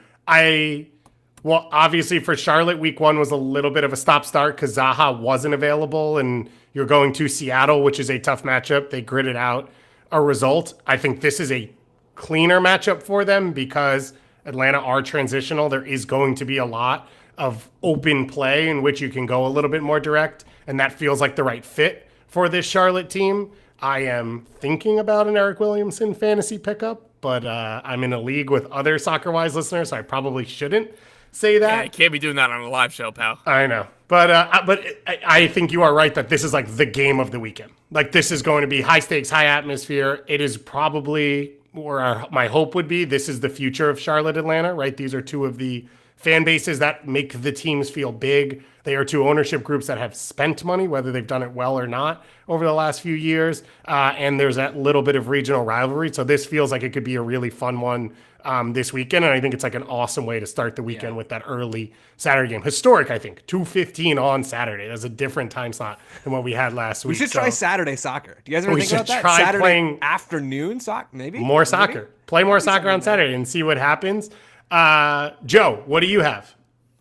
Well, obviously for Charlotte, week one was a little bit of a stop-start because Zaha wasn't available, and you're going to Seattle, which is a tough matchup. They gritted out a result. I think this is a cleaner matchup for them because Atlanta are transitional. There is going to be a lot of open play in which you can go a little bit more direct, and that feels like the right fit for this Charlotte team. I am thinking about an Eric Williamson fantasy pickup, but I'm in a league with other Soccer-Wise listeners, so I probably shouldn't say that. Yeah, you can't be doing that on a live show, pal. I know. But I think you are right that this is like the game of the weekend. Like, this is going to be high stakes, high atmosphere. It is probably, or my hope would be, this is the future of Charlotte, Atlanta, right? These are two of the fan bases that make the teams feel big. They are two ownership groups that have spent money, whether they've done it well or not, over the last few years. And there's that little bit of regional rivalry. So this feels like it could be a really fun one this weekend. And I think it's like an awesome way to start the weekend with that early Saturday game. Historic, I think. 2:15 on Saturday. That's a different time slot than what we had last week. We should try Saturday soccer. Do you guys ever We think about should that? try Saturday playing afternoon soccer, maybe? More soccer. Play more soccer on Saturday and see what happens. Joe, what do you have?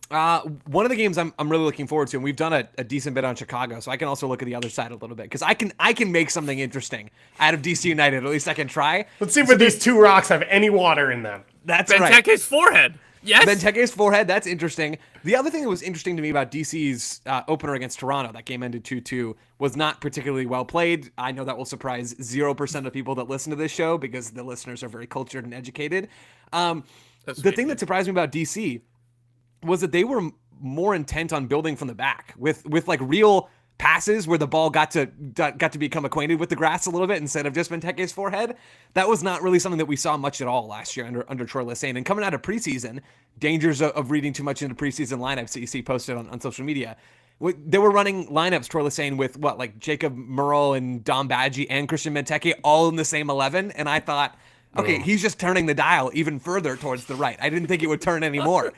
One of the games I'm really looking forward to, and we've done a decent bit on Chicago, so I can also look at the other side a little bit because I can make something interesting out of DC United. At least I can try. Let's see if these two rocks have any water in them. That's Benteke's right. forehead. Yes. Benteke's forehead. That's interesting. The other thing that was interesting to me about DC's opener against Toronto, that game ended 2-2, was not particularly well played. I know that will surprise 0% of people that listen to this show because the listeners are very cultured and educated. The thing that surprised me about DC was that they were more intent on building from the back with like real passes where the ball got to become acquainted with the grass a little bit instead of just Benteke's forehead. That was not really something that we saw much at all last year under Troy Lesesne. And coming out of preseason, dangers of reading too much into preseason lineups that you see posted on social media. They were running lineups, Troy Lesesne, with like Jacob Murrell and Dom Badgie and Christian Benteke all in the same 11. And I thought, okay, he's just turning the dial even further towards the right. I didn't think it would turn anymore.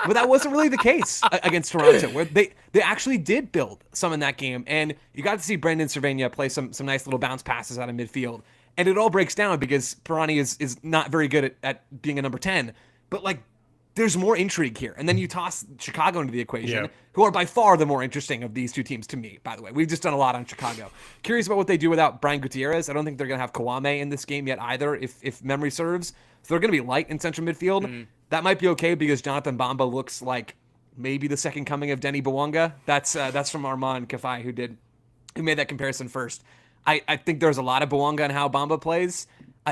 But that wasn't really the case against Toronto, where they actually did build some in that game. And you got to see Brendan Cervena play some nice little bounce passes out of midfield. And it all breaks down because Pirani is not very good at being a number 10. But, like, there's more intrigue here. And then you toss Chicago into the equation, who are by far the more interesting of these two teams to me, by the way. We've just done a lot on Chicago. Curious about what they do without Brian Gutierrez. I don't think they're going to have Kawame in this game yet either, if memory serves. So they're going to be light in central midfield. That might be okay because Jonathan Bamba looks like maybe the second coming of Denny Bawanga. That's from Armand Kafai, who made that comparison first. I think there's a lot of Bawanga in how Bamba plays.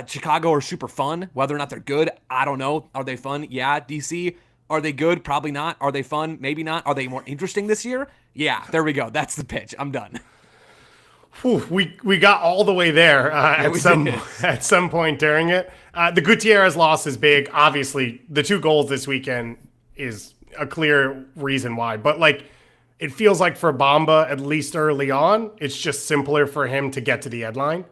Chicago are super fun. Whether or not they're good, I don't know. Are they fun? Yeah. DC, are they good? Probably not. Are they fun? Maybe not. Are they more interesting this year? Yeah, there we go. That's the pitch. I'm done. Whew, we got all the way there at some point during it. The Gutierrez loss is big. Obviously, the 2 goals this weekend is a clear reason why. But, like, it feels like for Bamba, at least early on, it's just simpler for him to get to the end line.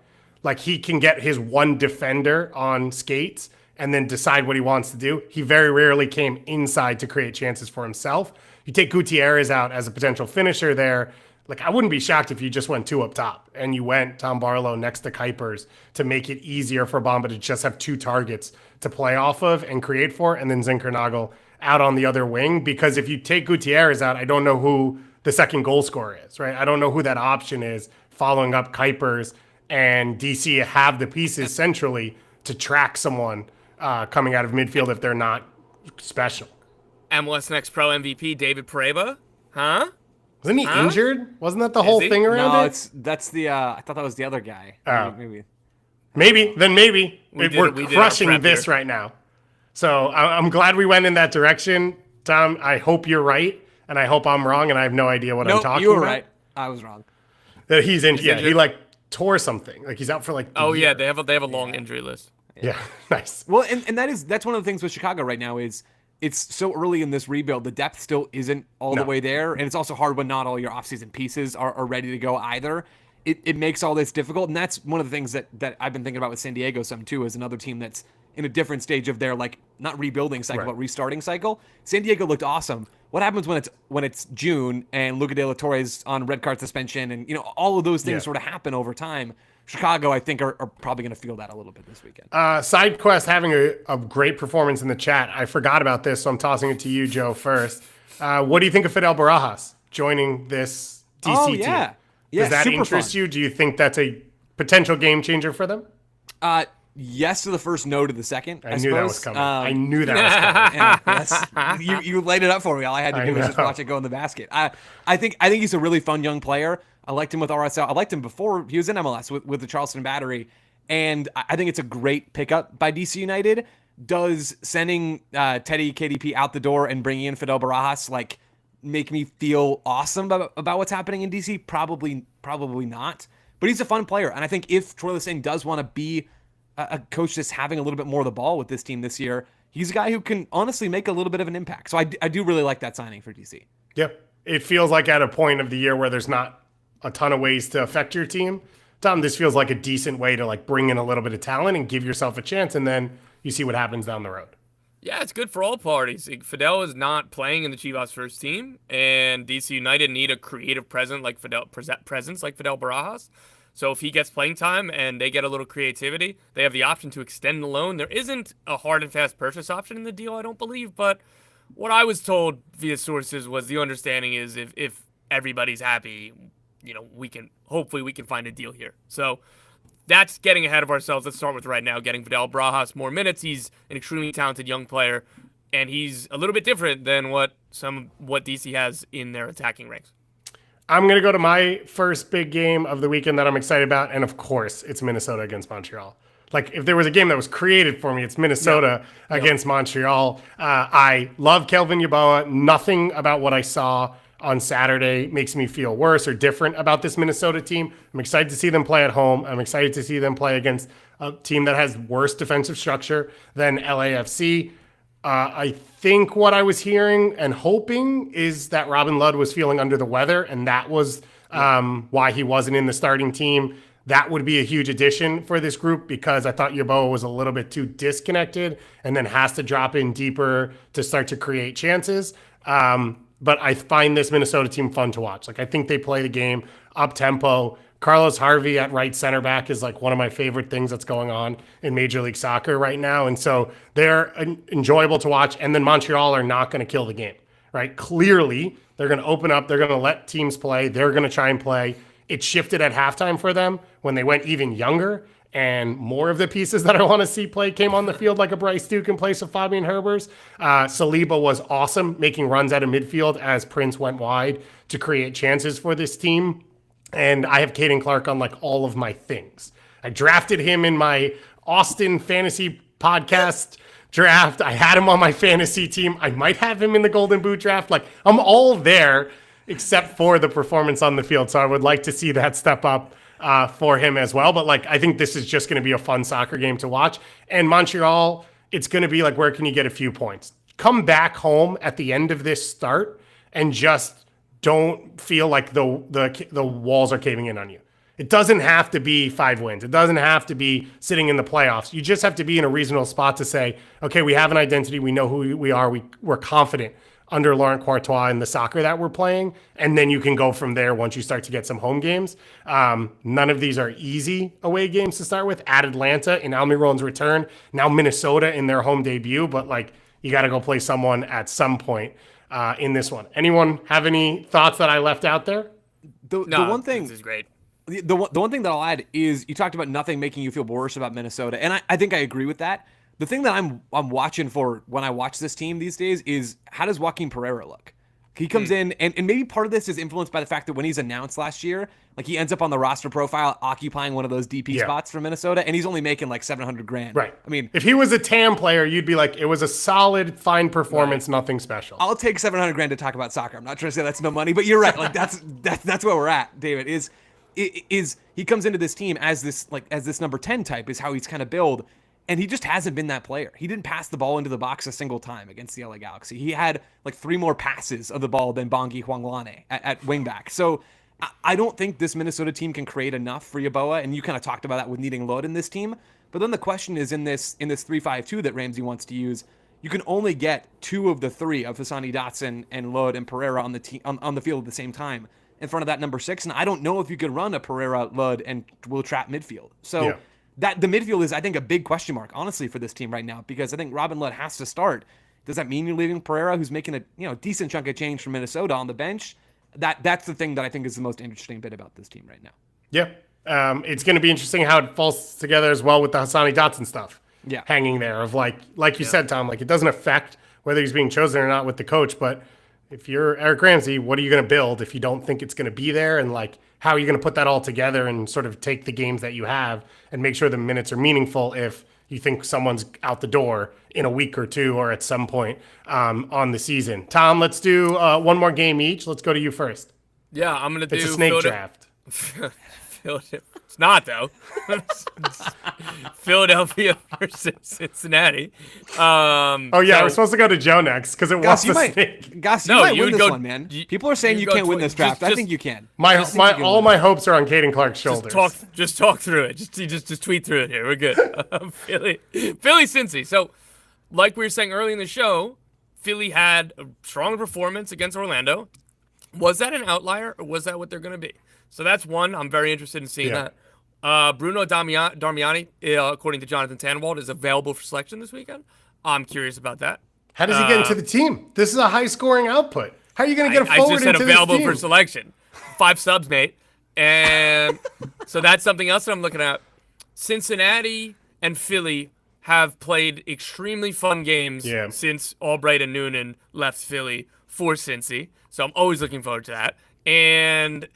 like he can get his one defender on skates and then decide what he wants to do. He very rarely came inside to create chances for himself. You take Gutierrez out as a potential finisher there. Like, I wouldn't be shocked if you just went 2 up top and you went Tom Barlow next to Kuipers to make it easier for Bamba to just have 2 targets to play off of and create for, and then Zinkernagel out on the other wing. Because if you take Gutierrez out, I don't know who the second goal scorer is, right? I don't know who that option is following up Kuipers, and DC have the pieces centrally to track someone coming out of midfield if they're not special. MLS Next Pro MVP David Pareba, huh? Wasn't he injured? Wasn't that the whole thing around no, it? That's the. I thought that was the other guy. Maybe. Maybe. We're we crushing this right now. So I'm glad we went in that direction, Tom. I hope you're right, and I hope I'm wrong, and I have no idea what I'm talking about. You were right. I was wrong. That he's injured. Yeah, he like tore something. Like he's out for like. Yeah, they have a long injury list. Yeah, nice. Well, and that's one of the things with Chicago right now is it's so early in this rebuild. The depth still isn't all the way there, and it's also hard when not all your offseason pieces are ready to go either. It makes all this difficult, and that's one of the things that I've been thinking about with San Diego some too, as another team that's in a different stage of their like not rebuilding cycle but restarting cycle. San Diego looked awesome. What happens when it's June and Luca De La Torre's on red card suspension, and all of those things sort of happen over time. Chicago, I think, are probably going to feel that a little bit this weekend. SideQuest having a great performance in the chat. I forgot about this, so I'm tossing it to you, Joe, first. What do you think of Fidel Barajas joining this DC team? Yeah, Does that super interest fun. you? Do you think that's a potential game changer for them? Yes to the first, no to the second. I knew suppose. that was coming. I knew that was coming. Yeah, you laid it up for me. All I had to do was just watch it go in the basket. I think he's a really fun young player. I liked him with RSL. I liked him before he was in MLS with the Charleston Battery. And I think it's a great pickup by DC United. Does sending Teddy KDP out the door and bringing in Fidel Barajas like make me feel awesome about what's happening in DC? Probably not. But he's a fun player. And I think if Troy Lesesne does want to be a coach that's having a little bit more of the ball with this team this year, he's a guy who can honestly make a little bit of an impact. So I do really like that signing for DC. Yeah. It feels like at a point of the year where there's not a ton of ways to affect your team, Tom, this feels like a decent way to like bring in a little bit of talent and give yourself a chance, and then you see what happens down the road. Yeah, it's good for all parties. Fidel is not playing in the Chivas first team, and DC United need a creative presence like Fidel Barajas. So if he gets playing time and they get a little creativity, they have the option to extend the loan. There isn't a hard and fast purchase option in the deal, I don't believe, but what I was told via sources was the understanding is if everybody's happy, we can find a deal here. So that's getting ahead of ourselves. Let's start with right now, getting Fidel Barajas more minutes. He's an extremely talented young player, and he's a little bit different than what DC has in their attacking ranks. I'm going to go to my first big game of the weekend that I'm excited about, and of course, it's Minnesota against Montreal. Like, if there was a game that was created for me, it's Minnesota against Montreal. I love Kelvin Yeboah. Nothing about what I saw on Saturday makes me feel worse or different about this Minnesota team. I'm excited to see them play at home. I'm excited to see them play against a team that has worse defensive structure than LAFC. I think what I was hearing and hoping is that Robin Ludd was feeling under the weather, and that was why he wasn't in the starting team. That would be a huge addition for this group because I thought Yeboah was a little bit too disconnected and then has to drop in deeper to start to create chances. But I find this Minnesota team fun to watch. Like, I think they play the game up-tempo. Carlos Harvey at right center back is like one of my favorite things that's going on in Major League Soccer right now. And so they're enjoyable to watch. And then Montreal are not going to kill the game, right? Clearly, they're going to open up. They're going to let teams play. They're going to try and play. It shifted at halftime for them when they went even younger. And more of the pieces that I want to see play came on the field, like a Bryce Duke in place of Fabian Herbers. Saliba was awesome, making runs out of midfield as Prince went wide to create chances for this team. And I have Caden Clark on like all of my things. I drafted him in my Austin fantasy podcast draft. I had him on my fantasy team. I might have him in the Golden Boot draft. Like, I'm all there except for the performance on the field. So I would like to see that step up for him as well. But like, I think this is just going to be a fun soccer game to watch. And Montreal, it's going to be like, where can you get a few points? Come back home at the end of this start and just don't feel like the walls are caving in on you. It doesn't have to be 5 wins. It doesn't have to be sitting in the playoffs. You just have to be in a reasonable spot to say, okay, we have an identity. We know who we are. We're confident under Laurent Courtois in the soccer that we're playing. And then you can go from there once you start to get some home games. None of these are easy away games to start with. At Atlanta in Almiron's return. Now Minnesota in their home debut. But like, you got to go play someone at some point in this one. Anyone have any thoughts that I left out there? The one thing, this is great. The one thing that I'll add is you talked about nothing making you feel worse about Minnesota, and I think I agree with that. The thing that I'm watching for when I watch this team these days is how does Joaquin Pereira look? He comes in, and maybe part of this is influenced by the fact that when he's announced last year, like he ends up on the roster profile occupying one of those DP spots for Minnesota, and he's only making like $700,000. Right. I mean, if he was a TAM player, you'd be like, it was a solid, fine performance, nothing special. I'll take $700,000 to talk about soccer. I'm not trying to say that's no money, but you're right. Like that's where we're at, David. Is he comes into this team as this number 10 type is how he's kind of billed. And he just hasn't been that player. He didn't pass the ball into the box a single time against the LA Galaxy. He had like 3 more passes of the ball than Bongi Huanglane at wingback. So I don't think this Minnesota team can create enough for Yeboah. And you kind of talked about that with needing load in this team. But then the question is in this 3-5-2 that Ramsey wants to use, you can only get 2 of the 3 of Hassani Dotson and Lod and Pereira on the on the field at the same time in front of that number 6. And I don't know if you could run a Pereira, Lod, and Will Trapp midfield. So. Yeah. That the midfield is, I think, a big question mark, honestly, for this team right now, because I think Robin Lod has to start. Does that mean you're leaving Pereira, who's making a decent chunk of change from Minnesota, on the bench? That's the thing that I think is the most interesting bit about this team right now. Yeah, it's going to be interesting how it falls together as well with the Hassani Dotson stuff. Yeah, hanging there of like you said, Tom, like it doesn't affect whether he's being chosen or not with the coach, but if you're Eric Ramsey, what are you going to build if you don't think it's going to be there? And like, how are you going to put that all together and sort of take the games that you have and make sure the minutes are meaningful if you think someone's out the door in a week or 2 or at some point on the season? Tom, let's do one more game each. Let's go to you first. Yeah, I'm going to do... It's a snake draft. It's not, though. Philadelphia versus Cincinnati. We're supposed to go to Joe next because it was the snake. Goss, you might win this one, man. People are saying you can't win this draft. I think you can. All my hopes are on Caden Clark's shoulders. Just talk through it. Just tweet through it here. We're good. Philly, Cincy. So, like we were saying early in the show, Philly had a strong performance against Orlando. Was that an outlier, or was that what they're going to be? So that's one. I'm very interested in seeing that. Bruno Darmiani, according to Jonathan Tannenwald, is available for selection this weekend. I'm curious about that. How does he get into the team? This is a high-scoring output. How are you going to get a forward into this team? I just said available for selection. 5 subs, mate. And so that's something else that I'm looking at. Cincinnati and Philly have played extremely fun games since Albright and Noonan left Philly for Cincy. So I'm always looking forward to that. And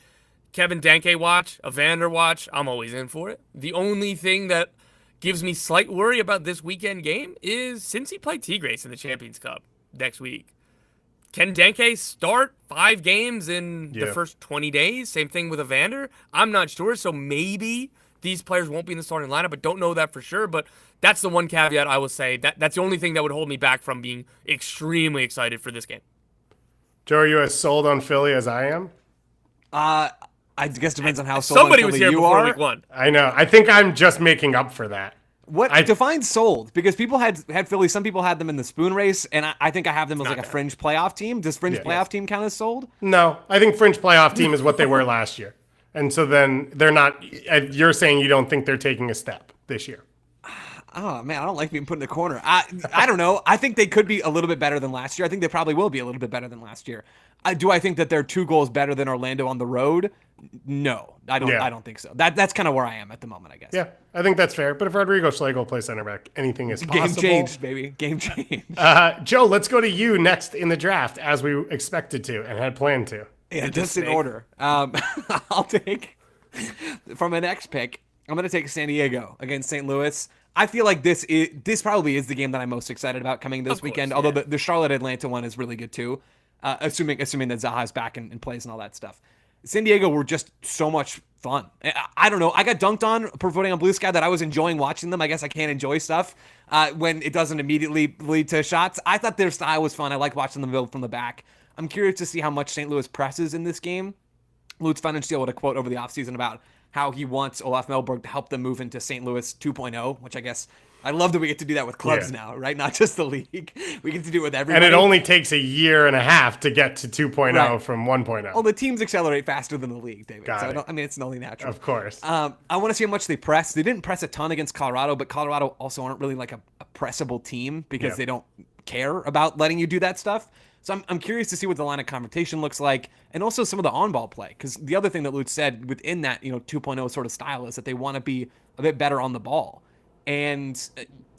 Kevin Danke watch, Evander watch, I'm always in for it. The only thing that gives me slight worry about this weekend game is since he played Tigres in the Champions Cup next week, can Danke start 5 games in the first 20 days? Same thing with Evander. I'm not sure, so maybe these players won't be in the starting lineup, but don't know that for sure. But that's the one caveat I will say. That's the only thing that would hold me back from being extremely excited for this game. Joe, are you as sold on Philly as I am? I guess it depends on how sold somebody on was Philly here you before are. week 1. I know. I think I'm just making up for that. What defines sold? Because people had Philly. Some people had them in the spoon race, and I think I have them as like a fringe playoff team. Does fringe playoff team count as sold? No, I think fringe playoff team is what they were last year, and so then they're not. You're saying you don't think they're taking a step this year? Oh man, I don't like being put in the corner. I don't know. I think they could be a little bit better than last year. I think they probably will be a little bit better than last year. Do I think that they're 2 goals better than Orlando on the road? No, I don't. I don't think so. That's kind of where I am at the moment, I guess. Yeah, I think that's fair. But if Rodrigo Schlegel plays center back, anything is possible. Game changed, baby. Game changed. Joe, let's go to you next in the draft, as we expected to and had planned to. Yeah, just in order. I'll take from an X pick. I'm going to take San Diego against St. Louis. I feel like this probably is the game that I'm most excited about coming this weekend. Although the Charlotte Atlanta one is really good too, assuming that Zaha's back and plays and all that stuff. San Diego were just so much fun. I don't know. I got dunked on for voting on Blue Sky that I was enjoying watching them. I guess I can't enjoy stuff when it doesn't immediately lead to shots. I thought their style was fun. I like watching them build from the back. I'm curious to see how much St. Louis presses in this game. Lutz Pfannenstiel had a quote over the offseason about how he wants Olaf Melberg to help them move into St. Louis 2.0, which I guess I love that we get to do that with clubs now, right? Not just the league. We get to do it with everybody. And it only takes a year and a half to get to 2.0 Right. from 1.0. Well, the teams accelerate faster than the league, David. Got it. I mean, it's only natural. Of course. I want to see how much they press. They didn't press a ton against Colorado, but Colorado also aren't really like a pressable team because they don't care about letting you do that stuff. So I'm curious to see what the line of confrontation looks like, and also some of the on-ball play. Because the other thing that Lutz said within that 2.0 sort of style is that they want to be a bit better on the ball, and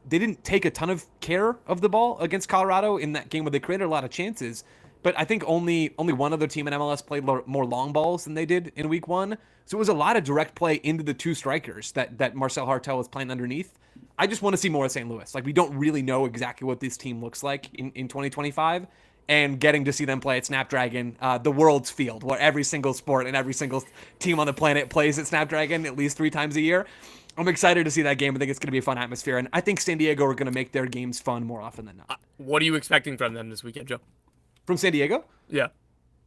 they didn't take a ton of care of the ball against Colorado in that game where they created a lot of chances. But I think only one other team in MLS played more long balls than they did in week one. So it was a lot of direct play into the two strikers that Marcel Hartel was playing underneath. I just want to see more of St. Louis. Like, we don't really know exactly what this team looks like in 2025. And getting to see them play at Snapdragon, the world's field, where every single sport and every single team on the planet plays at Snapdragon at least 3 times a year. I'm excited to see that game. I think it's going to be a fun atmosphere. And I think San Diego are going to make their games fun more often than not. What are you expecting from them this weekend, Joe? From San Diego? Yeah.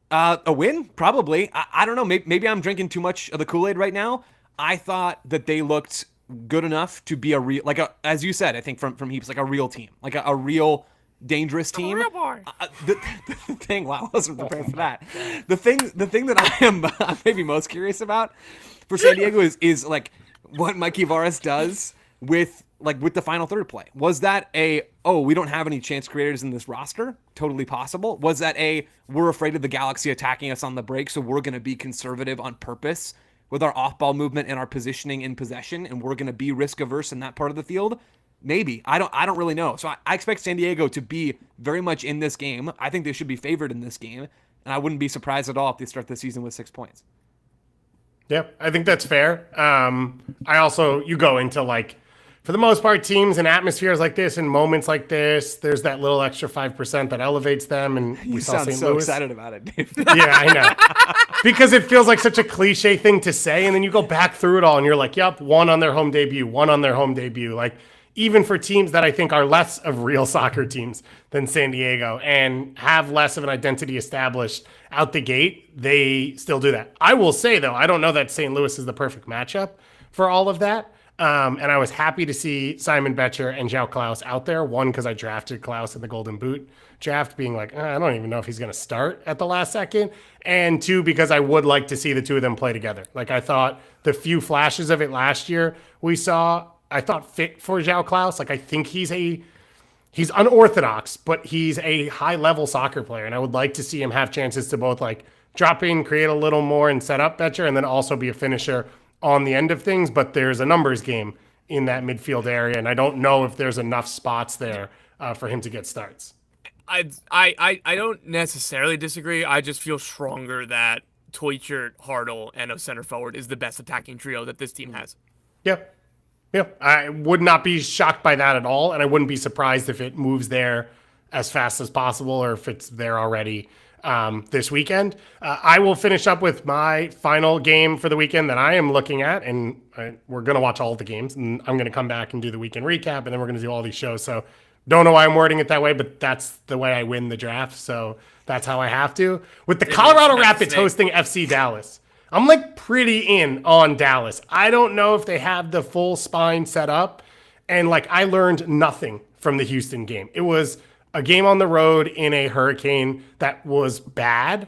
A win? Probably. I don't know. Maybe I'm drinking too much of the Kool-Aid right now. I thought that they looked good enough to be a real, as you said, I think from Heaps, like a real team. Like a real dangerous team. Real boy. The thing, wow, I wasn't prepared for that. The thing that I am maybe most curious about for San Diego is like what Mikey Varas does with the final third play. Was that we don't have any chance creators in this roster? Totally possible. Was that we're afraid of the Galaxy attacking us on the break, so we're going to be conservative on purpose with our off-ball movement and our positioning in possession, and we're going to be risk-averse in that part of the field? Maybe. I don't really know. So I expect San Diego to be very much in this game. I think they should be favored in this game, and I wouldn't be surprised at all if they start the season with 6 points. Yeah, I think that's fair. You go into for the most part, teams and atmospheres like this and moments like this, there's that little extra 5% that elevates them. And we saw sound St. so Louis. excited about it, Dave. Yeah, I know. Because it feels like such a cliche thing to say. And then you go back through it all and you're like, yep, one on their home debut. Like, even for teams that I think are less of real soccer teams than San Diego and have less of an identity established out the gate, they still do that. I will say, though, I don't know that St. Louis is the perfect matchup for all of that. And I was happy to see Simon Betcher and João Klaus out there. One, because I drafted Klaus in the Golden Boot draft, being like, I don't even know if he's going to start at the last second. And two, because I would like to see the two of them play together. Like, I thought the few flashes of it last year we saw, I thought fit for João Klaus. Like, I think he's unorthodox, but he's a high-level soccer player. And I would like to see him have chances to both, drop in, create a little more, and set up Betcher, and then also be a finisher on the end of things. But there's a numbers game in that midfield area, and I don't know if there's enough spots there for him to get starts. I don't necessarily disagree. I just feel stronger that Teutschert, Hartel, and a center forward is the best attacking trio that this team has. Yep. Yeah, I would not be shocked by that at all, and I wouldn't be surprised if it moves there as fast as possible or if it's there already this weekend. I will finish up with my final game for the weekend that I am looking at, and we're going to watch all of the games, and I'm going to come back and do the weekend recap, and then we're going to do all these shows. So don't know why I'm wording it that way, but that's the way I win the draft, so that's how I have to. With the Colorado Rapids hosting FC Dallas, I'm pretty in on Dallas. I don't know if they have the full spine set up. And I learned nothing from the Houston game. It was a game on the road in a hurricane that was bad.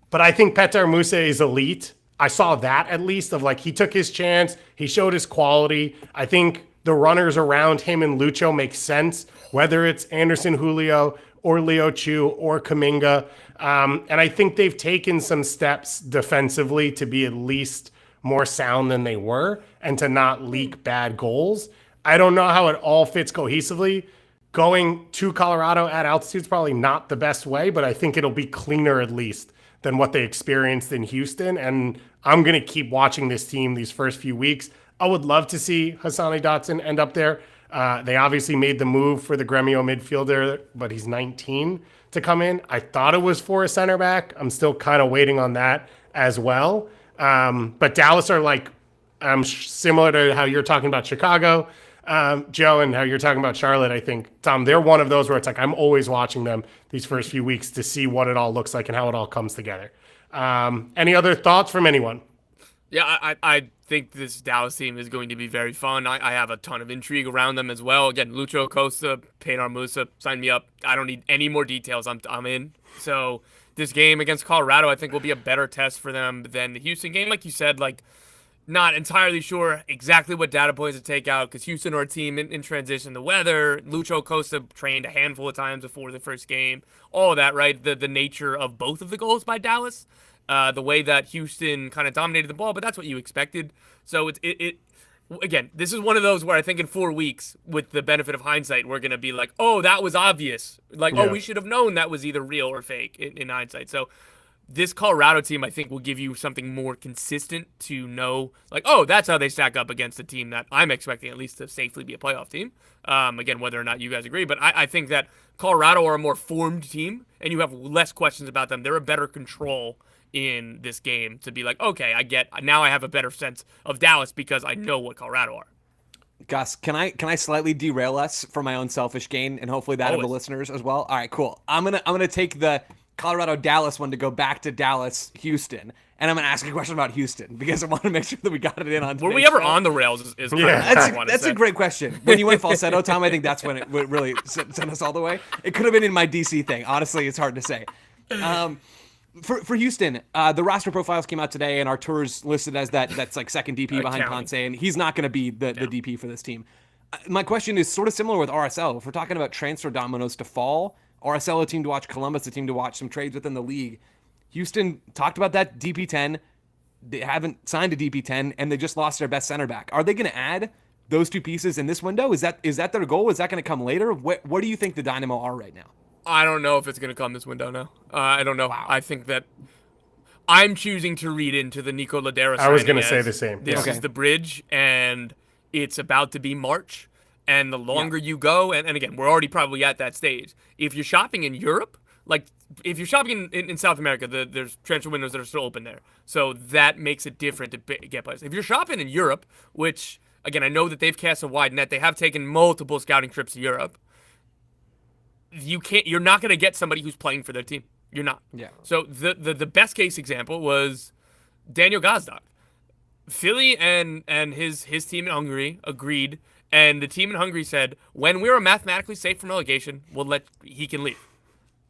But I think Petar Musa is elite. I saw that at least of he took his chance. He showed his quality. I think the runners around him and Lucho make sense, whether it's Anderson Julio or Leo Chu or Kuminga. And I think they've taken some steps defensively to be at least more sound than they were and to not leak bad goals. I don't know how it all fits cohesively. Going to Colorado at altitude is probably not the best way, but I think it'll be cleaner at least than what they experienced in Houston. And I'm going to keep watching this team these first few weeks. I would love to see Hassani Dotson end up there. They obviously made the move for the Gremio midfielder, but he's 19 to come in. I thought it was for a center back. I'm still kind of waiting on that as well. But Dallas are similar to how you're talking about Chicago, Joe, and how you're talking about Charlotte. I think, Tom, they're one of those where it's I'm always watching them these first few weeks to see what it all looks like and how it all comes together. Any other thoughts from anyone? Yeah, I think this Dallas team is going to be very fun. I have a ton of intrigue around them as well. Again, Lucho Acosta, Payne Musa, sign me up. I don't need any more details. I'm in. So this game against Colorado, I think, will be a better test for them than the Houston game. Like you said, like not entirely sure exactly what data points to take out because Houston are a team in transition. The weather, Lucho Acosta trained a handful of times before the first game. All of that, right? The nature of both of the goals by Dallas. The way that Houston kind of dominated the ball, but that's what you expected. So it again, this is one of those where I think in 4 weeks, with the benefit of hindsight, we're going to be like, oh, that was obvious. Like, Yeah. oh, we should have known that was either real or fake in hindsight. So this Colorado team, I think, will give you something more consistent to know, like, oh, that's how they stack up against a team that I'm expecting at least to safely be a playoff team. Again, whether or not you guys agree, but I think that Colorado are a more formed team, and you have less questions about them. They're a better control in this game to be like, okay, now I have a better sense of Dallas because I know what Colorado are. Gus, can I slightly derail us for my own selfish gain and hopefully that of the Always. listeners as well? All right, cool. I'm gonna take the Colorado Dallas one to go back to Dallas Houston, and I'm gonna ask a question about Houston because I want to make sure that we got it in on. Were we today's ever show. on the rails? Is kind of Yeah. what I wanna That's say. a great question. When you went falsetto, Tom, I think that's when it really sent us all the way. It could have been in my DC thing. Honestly, it's hard to say. For Houston, the roster profiles came out today, and Artur's listed as that's like second DP behind Counting. Ponce, and he's not going to be the DP for this team. My question is sort of similar with RSL. If we're talking about transfer dominoes to fall, RSL a team to watch, Columbus a team to watch, some trades within the league. Houston talked about that DP10. They haven't signed a DP10, and they just lost their best center back. Are they going to add those two pieces in this window? Is that their goal? Is that going to come later? What do you think the Dynamo are right now? I don't know if it's going to come this window now. I don't know. Wow. I think that I'm choosing to read into the Nico Ladera. I was going to say the same. This Okay. is the bridge, and it's about to be March. And the longer you go, and again, we're already probably at that stage. If you're shopping in Europe, like if you're shopping in South America, there's transfer windows that are still open there. So that makes it different to get players. If you're shopping in Europe, which, again, I know that they've cast a wide net. They have taken multiple scouting trips to Europe. You're not going to get somebody who's playing for their team. You're not. Yeah. So the best case example was Daniel Gazdag. Philly and his team in Hungary agreed, and the team in Hungary said, when we are mathematically safe from relegation, he can leave.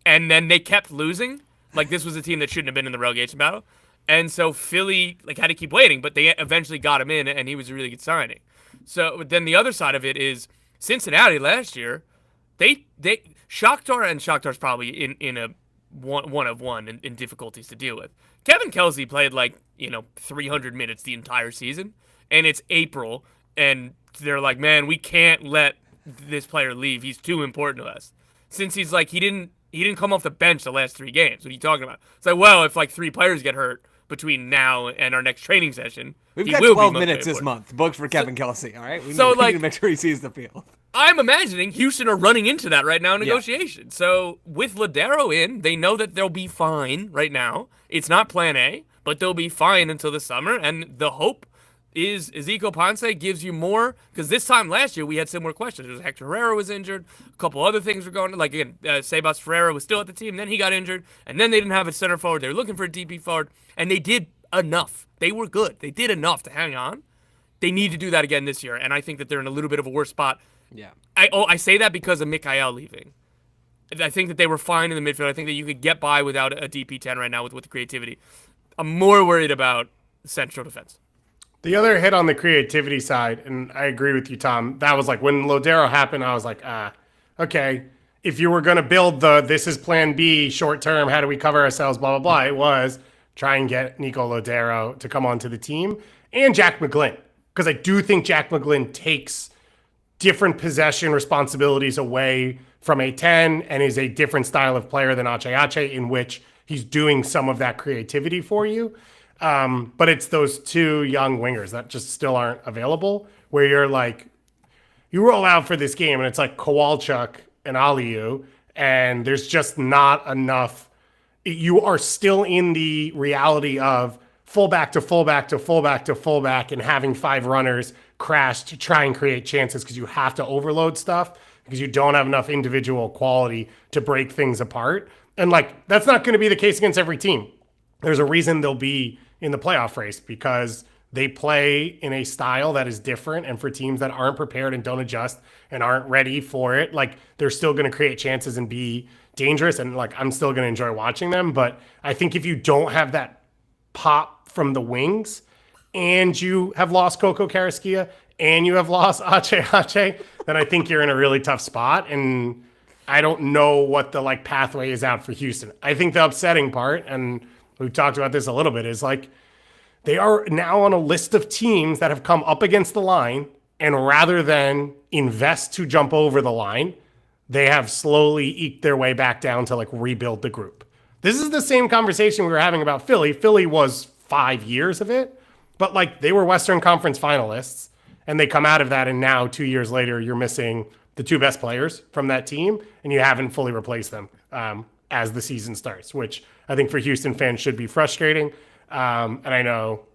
And then they kept losing. Like, this was a team that shouldn't have been in the relegation battle. And so Philly had to keep waiting, but they eventually got him in, and he was a really good signing. So then the other side of it is Cincinnati last year, they Shakhtar's probably in a one of one in difficulties to deal with. Kevin Kelsey played 300 minutes the entire season, and it's April, and they're like, man, we can't let this player leave. He's too important to us. Since he's he didn't come off the bench the last 3 games. What are you talking about? It's like, well, if 3 players get hurt between now and our next training session, We've he got will 12 be minutes this important. month booked for Kevin Kelsey, all right? We So, need to make sure he sees the field. I'm imagining Houston are running into that right now in negotiation. So with Ladero in, they know that they'll be fine right now. It's not plan A, but they'll be fine until the summer. And the hope is Ezequiel Ponce gives you more, because this time last year we had similar questions. Hector Herrera was injured. A couple other things were going on. Sebas Ferreira was still at the team. Then he got injured. And then they didn't have a center forward. They were looking for a DP forward. And they did enough. They were good. They did enough to hang on. They need to do that again this year. And I think that they're in a little bit of a worse spot. Yeah. I say that because of Mikhail leaving. I think that they were fine in the midfield. I think that you could get by without a DP10 right now with the creativity. I'm more worried about central defense. The other hit on the creativity side, and I agree with you, Tom, that was when Lodero happened, I was like, okay, if you were going to build this is plan B, short term, how do we cover ourselves, blah, blah, blah, it was try and get Nico Lodero to come onto the team, and Jack McGlynn, because I do think Jack McGlynn takes different possession responsibilities away from a 10 and is a different style of player than Ache Ache, in which he's doing some of that creativity for you. But it's those 2 young wingers that just still aren't available, where you roll out for this game and it's Kowalczyk and Aliu, and there's just not enough. You are still in the reality of fullback to fullback to fullback to fullback and having 5 runners crash to try and create chances, because you have to overload stuff because you don't have enough individual quality to break things apart. And that's not going to be the case against every team. There's a reason they'll be in the playoff race, because They play in a style that is different, and for teams that aren't prepared and don't adjust and aren't ready for it, like they're still going to create chances and be dangerous. And like I'm still going to enjoy watching them. But I think if you don't have that pop from the wings, and you have lost Coco Carrasquilla, and you have lost Ache, then I think you're in a really tough spot. And I don't know what the like pathway is out for Houston. I think the upsetting part, and we've talked about this a little bit, is like they are now on a list of teams that have come up against the line, and rather than invest to jump over the line, they have slowly eked their way back down to like rebuild the group. This is the same conversation we were having about Philly. Philly was 5 years of it, but like they were Western Conference finalists, and they come out of that, and now 2 years later, you're missing the two best players from that team, and you haven't fully replaced them as the season starts, which I think for Houston fans should be frustrating. And I know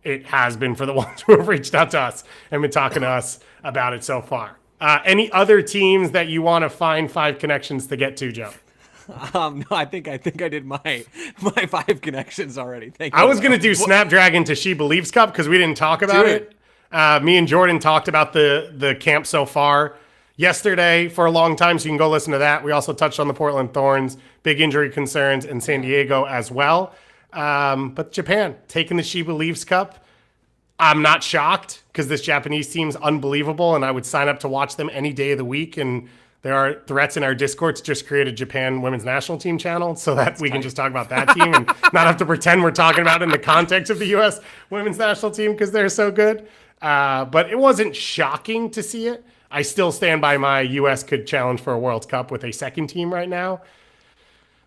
it has been for the ones who have reached out to us and been talking to us about it so far. Any other teams that you want to find 5 connections to get to, Joe? No, I think I did my 5 connections already. Thank you. I was going to do Snapdragon to SheBelieves Cup because we didn't talk about it. Me and Jordan talked about the camp so far yesterday for a long time, so you can go listen to that. We also touched on the Portland Thorns, big injury concerns in San Diego as well. But Japan taking the SheBelieves Cup. I'm not shocked because this Japanese team's unbelievable, and I would sign up to watch them any day of the week. And there are threats in our Discord to just create a Japan women's national team channel so that we can just talk about that team and not have to pretend we're talking about it in the context of the U.S. women's national team because they're so good. But it wasn't shocking to see it. I still stand by my U.S. could challenge for a World Cup with a second team right now,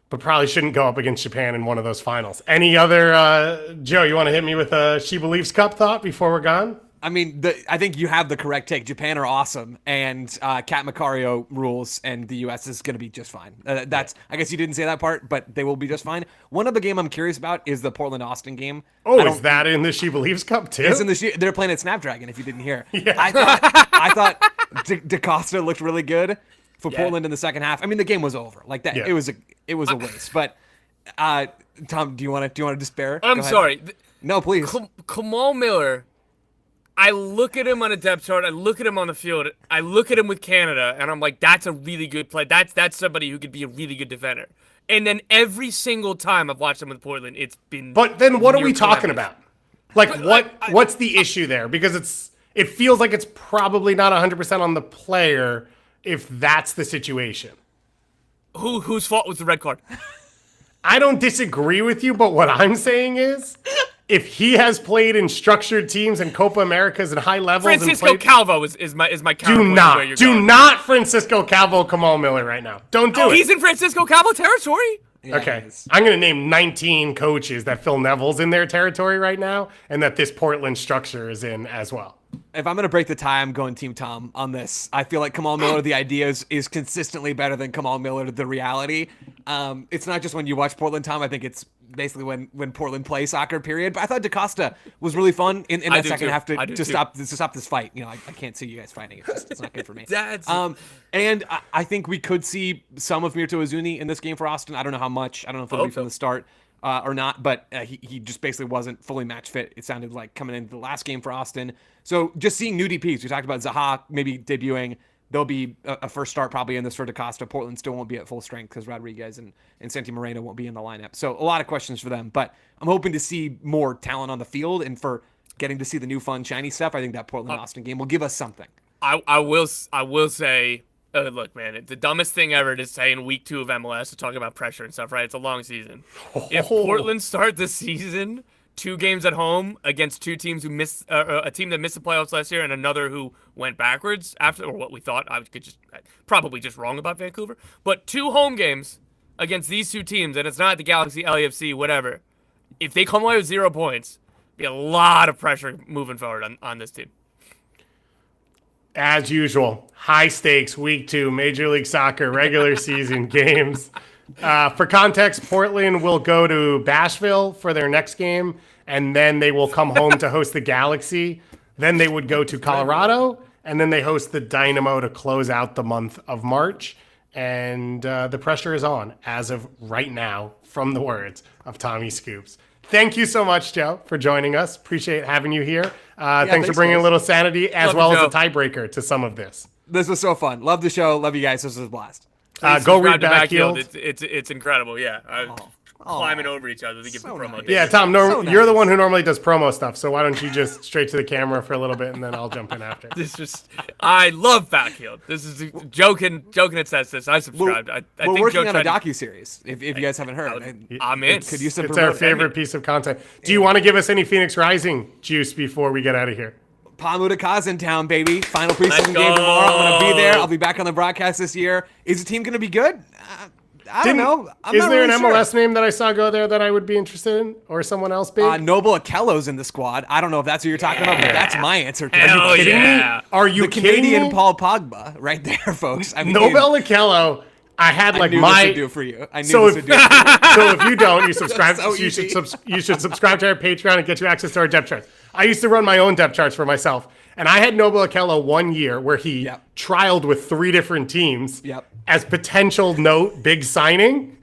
but probably shouldn't go up against Japan in one of those finals. Any other, Joe, you want to hit me with a SheBelieves Cup thought before we're gone? I mean, I think you have the correct take. Japan are awesome, and Kat Macario rules, and the U.S. is going to be just fine. I guess you didn't say that part, but they will be just fine. One other game I'm curious about is the Portland-Austin game. Oh, is that in the SheBelieves Cup too? It's in they're playing at Snapdragon, if you didn't hear. Yeah. I thought DaCosta looked really good for Portland in the second half. I mean, the game was over. Like that, it was a waste. But Tom, do you want to despair? I'm sorry. No, please. Kamal Miller. I look at him on a depth chart. I look at him on the field. I look at him with Canada, and I'm like, that's a really good play. That's somebody who could be a really good defender. And then every single time I've watched him with Portland, it's been. But then what are we talking about? Like, what's the issue there? Because it feels like it's probably not 100% on the player if that's the situation. Whose fault was the red card? I don't disagree with you, but what I'm saying is, if he has played in structured teams and Copa Americas and high levels, Francisco Calvo is my counter. Do not Francisco Calvo Kamal Miller right now. Don't do it. He's in Francisco Calvo territory. Yeah, okay, I'm going to name 19 coaches that Phil Neville's in their territory right now, and that this Portland structure is in as well. If I'm going to break the tie, I'm going Team Tom on this. I feel like Kamal Miller, the idea is consistently better than Kamal Miller, the reality. It's not just when you watch Portland, Tom. I think it's basically when Portland plays soccer, period. But I thought DaCosta was really fun in that second half to stop this fight. You know, I can't see you guys fighting. It's not good for me. And I think we could see some of Mirto Izuni in this game for Austin. I don't know how much. I don't know if it'll be from the start or not. But he just basically wasn't fully match fit, it sounded like, coming into the last game for Austin. So just seeing new DPs. We talked about Zaha maybe debuting. There'll be a first start probably in this for DaCosta. Portland still won't be at full strength because Rodriguez and Santi Moreno won't be in the lineup. So a lot of questions for them. But I'm hoping to see more talent on the field. And for getting to see the new fun, shiny stuff, I think that Portland-Austin game will give us something. I will say, look, man, the dumbest thing ever to say in week 2 of MLS to talk about pressure and stuff, right? It's a long season. If Portland start the season 2 games at home against 2 teams who missed a team that missed the playoffs last year and another who went backwards after, or what we thought, probably just wrong about Vancouver, but 2 home games against these 2 teams, and it's not the Galaxy, LAFC, whatever. If they come away with 0 points, be a lot of pressure moving forward on this team. As usual, high stakes week 2 Major League Soccer regular season games. For context, Portland will go to Bashville for their next game, and then they will come home to host the Galaxy. Then they would go to Colorado, and then they host the Dynamo to close out the month of March. And the pressure is on as of right now, from the words of Tommy Scoops. Thank you so much, Joe, for joining us. Appreciate having you here. Thanks for thanks, bringing guys. a little sanity as Love well you, as a Joe. tiebreaker to some of this. This was so fun. Love the show. Love you guys. This was a blast. Go Subscribe read to Backfield. It's incredible. Yeah, climbing over each other to get So the promo. nice. days. Yeah, Tom, So you're the nice. one who normally does promo stuff, so why don't you just straight to the camera for a little bit and then I'll jump in after. This is I love Backfield. This is joking. It says this. I subscribed. I We're think working Joe on a tried. docu-series, if you guys haven't heard. I'm in. Could use some It's our promotion. favorite piece of content. Do you want to give us any Phoenix Rising juice before we get out of here? Pamudaka's in town, baby. Final preseason Let's game tomorrow. I'm going to be go. there. I'll be back on the broadcast this year. Is the team going to be good? I don't know. I'm Is not there really an MLS name that I saw go there that I would be interested in, or someone else big? sure. Noble Akello's in the squad. I don't know if that's who you're talking about, but that's my answer to Hell it. kidding yeah. me? Are you The kidding Canadian me? Paul Pogba, right there, folks. I mean, Nobel Akello. I had I like knew my. this would do for you. I knew So this would if, do for you. so if you don't, you subscribe. So you should easy. you should subscribe to our Patreon and get you access to our depth charts. I used to run my own depth charts for myself, and I had Noble Akello 1 year where he Yep. trialed with 3 different teams Yep. as potential big signing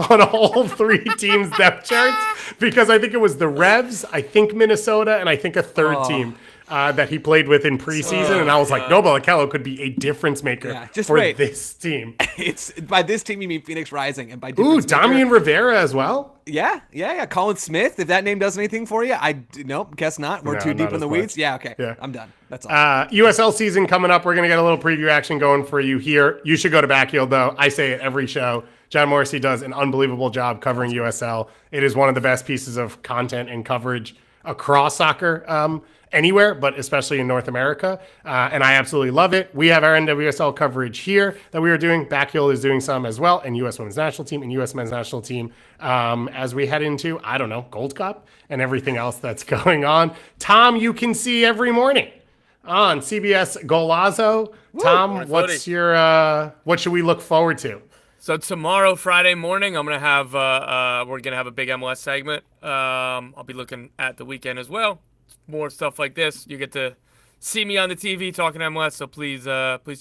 on all 3 teams' depth charts because I think it was the Revs, I think Minnesota, and I think a third team. That he played with in preseason, and I was like, Noble Akello could be a difference maker Yeah, just for wait. this team. It's by this team you mean Phoenix Rising, and by Ooh, difference maker- Damian Rivera as well. Yeah. Colin Smith. If that name does anything for you, nope, guess not. We're No, too not deep in as the much. weeds. Yeah, okay. Yeah. I'm done. That's all. USL season coming up. We're going to get a little preview action going for you here. You should go to Backfield, though. I say it every show. John Morrissey does an unbelievable job covering USL. It is one of the best pieces of content and coverage across soccer anywhere, but especially in North America. And I absolutely love it. We have our NWSL coverage here that we are doing. Backfield is doing some as well, and U.S. Women's National Team and U.S. Men's National Team as we head into, I don't know, Gold Cup and everything else that's going on. Tom, you can see every morning on CBS Golazo. Tom, what's your what should we look forward to? So tomorrow, Friday morning, I'm gonna have we're gonna have a big MLS segment. I'll be looking at the weekend as well. More stuff like this. You get to see me on the TV talking MLS, so please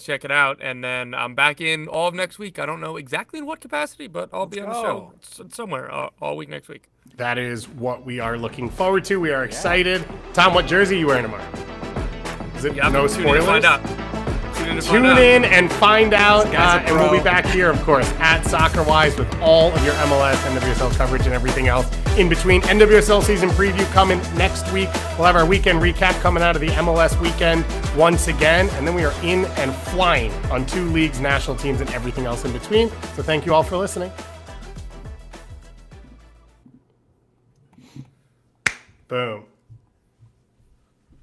check it out. And then I'm back in all of next week. I don't know exactly in what capacity, but I'll be on the show somewhere all week next week. That is what we are looking forward to. We are excited. Tom, what jersey are you wearing tomorrow? Is it Yeah, no tune in to spoilers? find out. Tune in to find Tune out. in and find out, guy's a and we'll pro. be back here, of course, at SoccerWise with all of your MLS, NWSL coverage, and everything else in between. NWSL season preview coming next week. We'll have our weekend recap coming out of the MLS weekend once again, and then we are in and flying on 2 leagues, national teams, and everything else in between. So thank you all for listening. Boom.